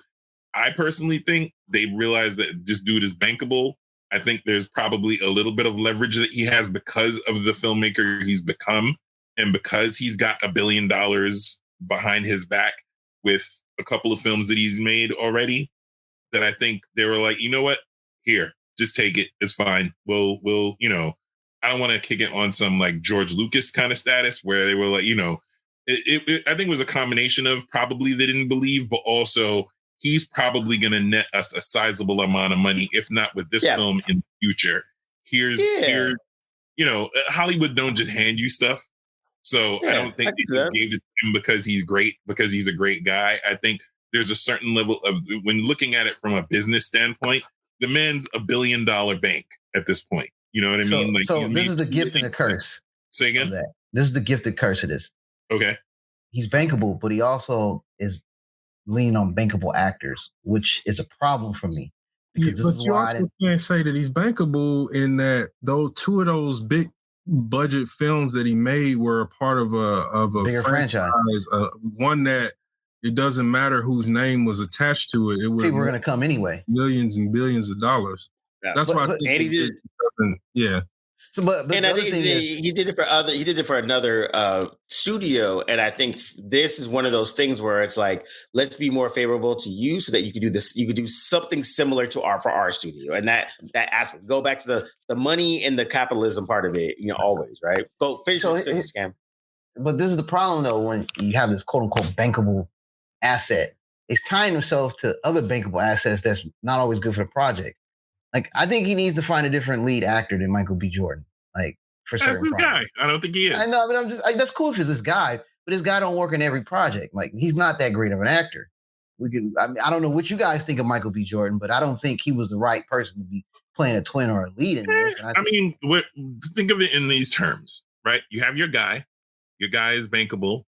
I personally think they realize that this dude is bankable. I think there's probably a little bit of leverage that he has because of the filmmaker he's become and because he's got $1 billion behind his back with a couple of films that he's made already, that I think they were like, you know what? Here, just take it. It's fine. We'll, I don't want to kick it on some like George Lucas kind of status where they were like, I think it was a combination of probably they didn't believe, but also he's probably going to net us a sizable amount of money, if not with this film in the future. Here's, Hollywood don't just hand you stuff. So I don't think they just gave it to him because he's great, because he's a great guy. I think there's a certain level of, when looking at it from a business standpoint, the man's $1 billion bank at this point. You know what I mean? Like,
so this is the gift and the curse.
Say again?
This is the gift and curse of this.
Okay.
He's bankable, but he also is leaning on bankable actors, which is a problem for me.
Yeah, but you also can't say that he's bankable in that two of those big budget films that he made were a part of a bigger franchise. One that it doesn't matter whose name was attached to it.
People were going to come anyway.
Millions and billions of dollars. Yeah. That's why I think
he did.
Yeah.
So, but and I think he did it for another studio, and I think this is one of those things where it's like, let's be more favorable to you so that you could do this. You could do something similar to our studio, and that aspect. Go back to the money and the capitalism part of it. Always right. Go finish the scam.
But this is the problem, though, when you have this quote unquote bankable asset. It's tying himself to other bankable assets that's not always good for the project. Like, I think he needs to find a different lead actor than Michael B. Jordan. Like, for certain
that's this guy. I don't think he is.
I know, but I'm just like, that's cool if it's this guy, but this guy don't work in every project. Like, he's not that great of an actor. I don't know what you guys think of Michael B. Jordan, but I don't think he was the right person to be playing a twin or a lead in this.
Think of it in these terms, right? You have your guy. Your guy is bankable.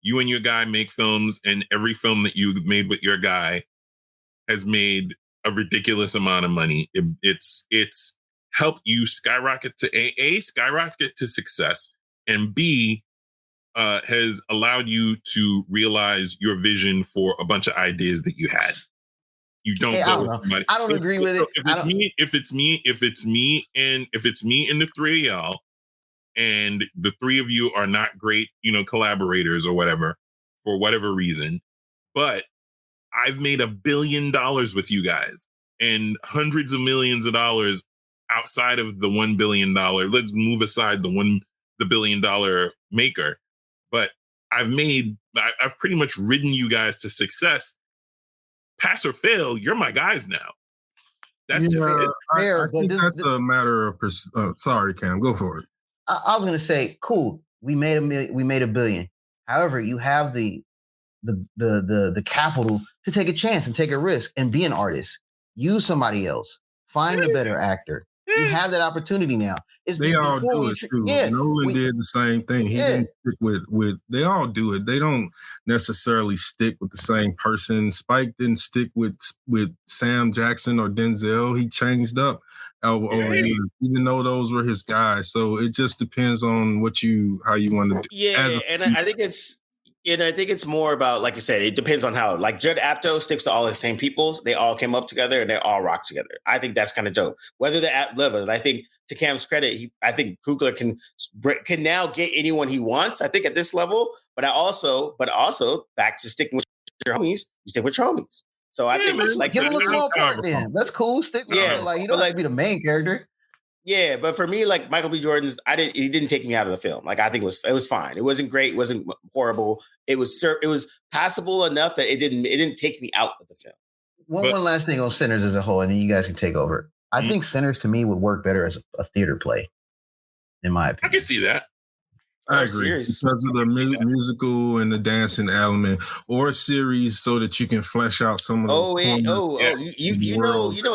You and your guy make films, and every film that you made with your guy has made a ridiculous amount of money. It's helped you skyrocket to success, and B, has allowed you to realize your vision for a bunch of ideas that you had. You don't go with somebody.
I don't agree with it.
If it's me and the three of y'all, and the three of you are not great, collaborators or whatever, for whatever reason, but I've made $1 billion with you guys and hundreds of millions of dollars outside of the $1 billion. Let's move aside the $1 billion maker. But I've pretty much ridden you guys to success. Pass or fail, you're my guys now. That's
fair. I think that's a matter of. Sorry, Cam, go for it.
I was going to say, cool. We made $1 billion. However, you have the capital to take a chance and take a risk and be an artist. Use somebody else. Find a better actor. You have that opportunity now.
They all do it too. Yeah, Nolan did the same thing. He didn't stick with. They all do it. They don't necessarily stick with the same person. Spike didn't stick with Sam Jackson or Denzel. He changed up over years, even though those were his guys. So it just depends on how you want to do.
Yeah, I think it's more about, like I said, it depends on how. Like Judd Apatow sticks to all the same peoples. They all came up together and they all rock together. I think that's kind of dope. Whether the app level, I think to Cam's credit, I think Coogler can now get anyone he wants. I think at this level, but also back to sticking with your homies. You stick with your homies. So I think
give him a small part. Then that's cool. Stick with him. Like, you don't have to be the main character.
Yeah, but for me, like Michael B. Jordan's, he didn't take me out of the film. Like I think it was fine. It wasn't great. It wasn't horrible. It was passable enough that it didn't take me out of the film.
One last thing on Sinners as a whole, and then you guys can take over. I think Sinners to me would work better as a theater play, in my opinion.
I can see that.
I agree because of the musical and the dancing element, or a series so that you can flesh out some of those.
You know,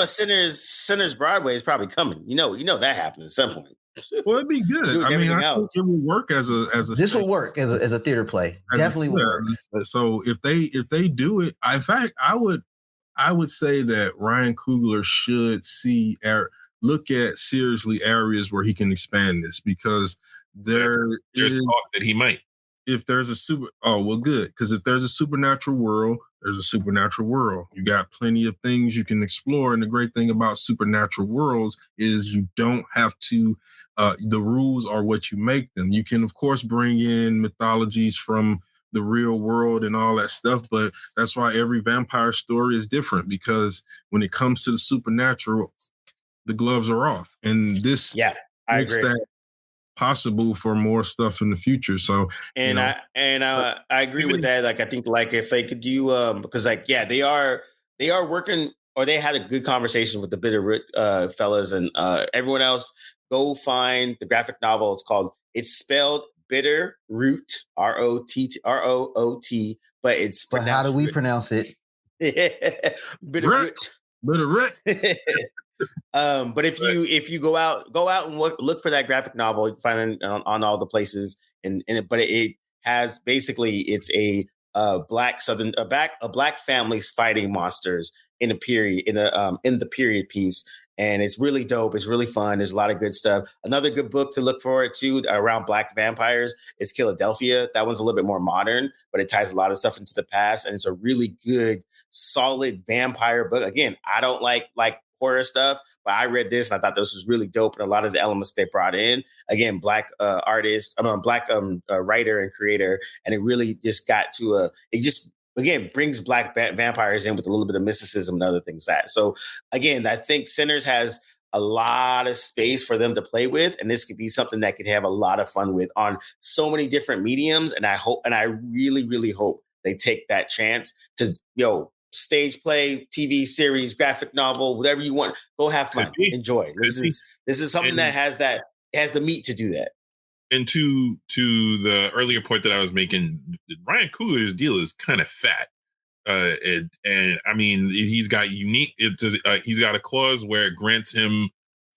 a Sinners Broadway is probably coming. You know that happens at some point.
Well, it'd be good. I mean, I think it would work as a.
This will work as a theater play. Definitely will work.
So if they do it, in fact, I would say that Ryan Coogler should look at seriously areas where he can expand this, because there's
talk that he might.
If there's good, because if there's a supernatural world, there's a supernatural world. You got plenty of things you can explore, and the great thing about supernatural worlds is you don't have to. The rules are what you make them. You can, of course, bring in mythologies from the real world and all that stuff, but that's why every vampire story is different, because when it comes to the supernatural, the gloves are off, and this makes that possible for more stuff in the future. So,
I agree with that. Like, I think like if they could do because they are working, or they had a good conversation with the Bitterroot fellas and everyone else. Go find the graphic novel. It's spelled Bitter Root, Root, but it's pronounced.
But how do we pronounce it?
Bitterroot.
Bitterroot.
But if you go out and look for that graphic novel, you can find it on all the places. But it has basically, it's a black families fighting monsters in the period piece. And it's really dope. It's really fun. There's a lot of good stuff. Another good book to look for too around Black vampires is Philadelphia. That one's a little bit more modern, but it ties a lot of stuff into the past. And it's a really good, solid vampire book. Again, I don't like horror stuff, but I read this and I thought this was really dope. And a lot of the elements they brought in, again, black writer and creator. And it really just got to again, brings black vampires in with a little bit of mysticism and other things So again, I think Sinners has a lot of space for them to play with. And this could be something that could have a lot of fun with on so many different mediums. And I really, really hope they take that chance to, stage play, TV series, graphic novel, whatever you want. Go have fun. Enjoy. This is something that has the meat to do that.
And to the earlier point that I was making, Ryan Coogler's deal is kind of fat. And I mean, he's got he's got a clause where it grants him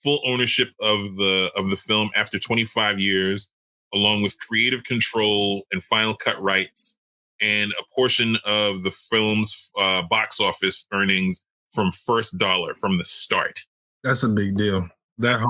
full ownership of the film after 25 years, along with creative control and final cut rights, and a portion of the film's box office earnings from first dollar from the start.
That's a big deal. That's a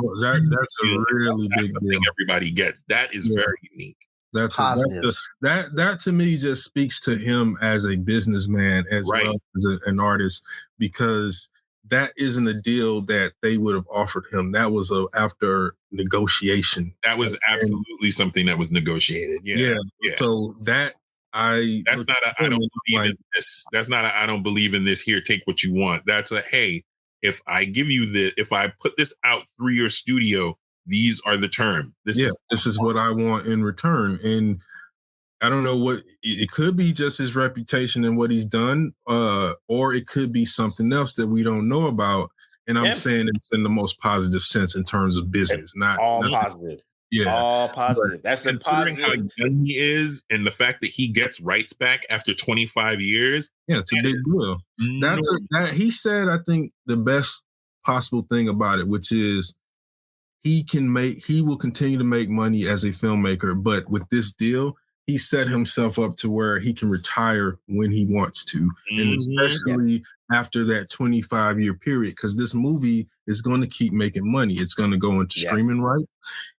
really big deal.
Everybody gets that is very unique. That to me just speaks to him as a businessman as well as an artist, because that isn't a deal that they would have offered him. That was after negotiation. That was absolutely something that was negotiated. Yeah.
So that's not a I don't believe in this. That's not a I don't believe in this. Here, take what you want. That's a hey. If I put this out through your studio, these are the terms. This is what I want in return. And I don't know what it could be, just his reputation and what he's done, or it could be something else that we don't know about. And I'm saying it's in the most positive sense in terms of business, not
positive.
Yeah,
all positive. That's the positive.
How young he is, and the fact that he gets rights back after 25 years.
Yeah, it's a big deal. He said, I think the best possible thing about it, which is he will continue to make money as a filmmaker, but with this deal, he set himself up to where he can retire when he wants to, and especially after that 25-year period, because this movie is going to keep making money. It's going to go into streaming rights.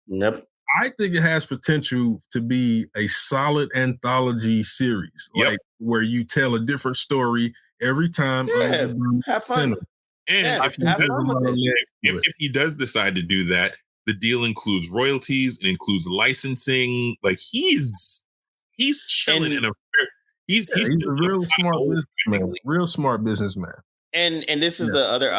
Yep.
I think it has potential to be a solid anthology series, like where you tell a different story every time.
Have fun.
And if he does decide to do that, the deal includes royalties, it includes licensing. Like he's chilling he's a real smart businessman.
And this is the other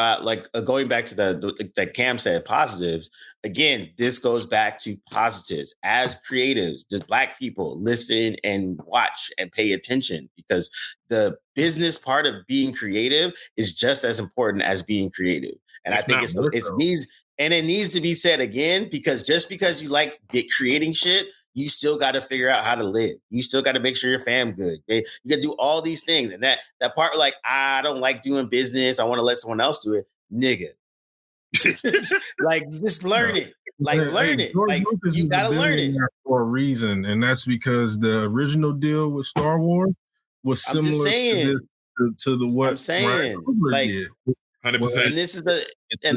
going back to the that Cam said positives. Again, this goes back to positives as creatives. Just Black people listen and watch and pay attention, because the business part of being creative is just as important as being creative. And I think it needs to be said again, because just because you like creating shit, you still got to figure out how to live. You still got to make sure your fam good. You got to do all these things. And that part, like, I don't like doing business, I want to let someone else do it. Nigga. Like, just learn it. Like, learn it. Like, you got to learn it.
For a reason. And that's because the original deal with Star Wars was similar to the what
I'm saying. Like,
did.
100%.
And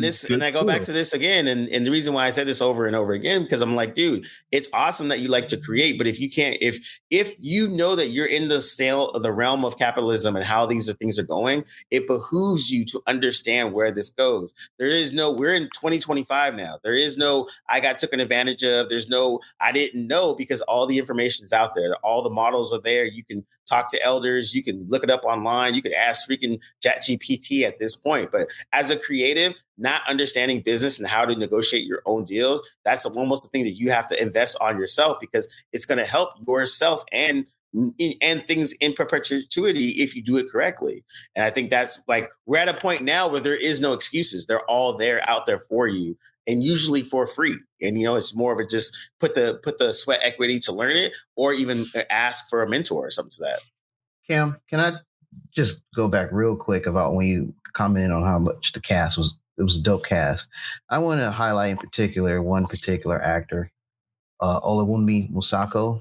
this is and I go back to this again, and the reason why I said this over and over again, because I'm like, dude, it's awesome that you like to create, but if you can't, if you know that you're in the realm of capitalism and how these things are going, it behooves you to understand where this goes. We're in 2025 now. There is no I got taken advantage of. There's no I didn't know, because all the information is out there. All the models are there. You can talk to elders. You can look it up online. You can ask freaking ChatGPT at this point. But as a creative, not understanding business and how to negotiate your own deals, that's almost the thing that you have to invest on yourself, because it's going to help yourself and things in perpetuity if you do it correctly. And I think that's like, we're at a point now where there is no excuses. They're all there out there for you, and usually for free. And, it's more of a just put the sweat equity to learn it, or even ask for a mentor or something to that.
Cam, can I just go back real quick about when you commented on how much the cast was? It was a dope cast. I want to highlight in particular one particular actor, Olawunmi Musaku.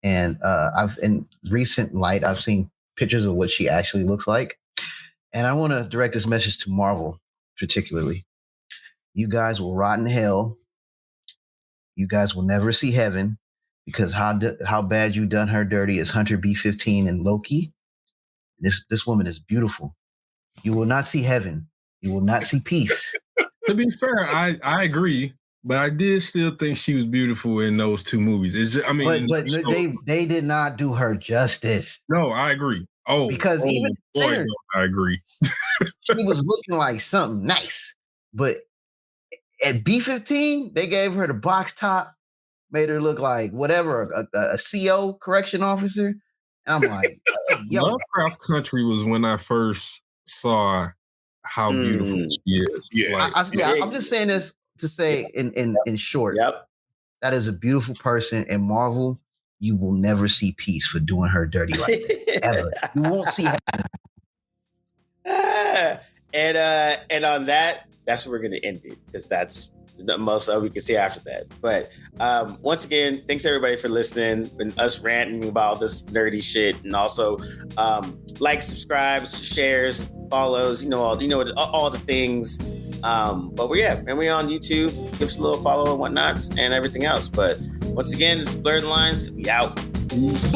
And I've in recent light, I've seen pictures of what she actually looks like. And I want to direct this message to Marvel, particularly. You guys will rot in hell. You guys will never see heaven, because how bad you done her dirty is Hunter B-15 and Loki. This woman is beautiful. You will not see heaven. You will not see peace.
To be fair, I agree, but I did still think she was beautiful in those two movies.
But they did not do her justice.
No, I agree.
Because even
boy, I agree.
She was looking like something nice, but at B-15, they gave her the box top, made her look like whatever, a CO correction officer. And I'm like, yo.
Lovecraft Country was when I first saw how beautiful she is.
Yeah.
I'm just saying this to say in short, that is a beautiful person. In Marvel, you will never see peace for doing her dirty like that, ever. You won't see her.
And on that's where we're going to end it, because there's nothing else we can say after that. But once again, thanks everybody for listening and us ranting about this nerdy shit. And also like, subscribe, shares, follows, all the things. But we're on YouTube. Give us a little follow and whatnots and everything else. But once again, this is Blerdlines. We out.
Peace.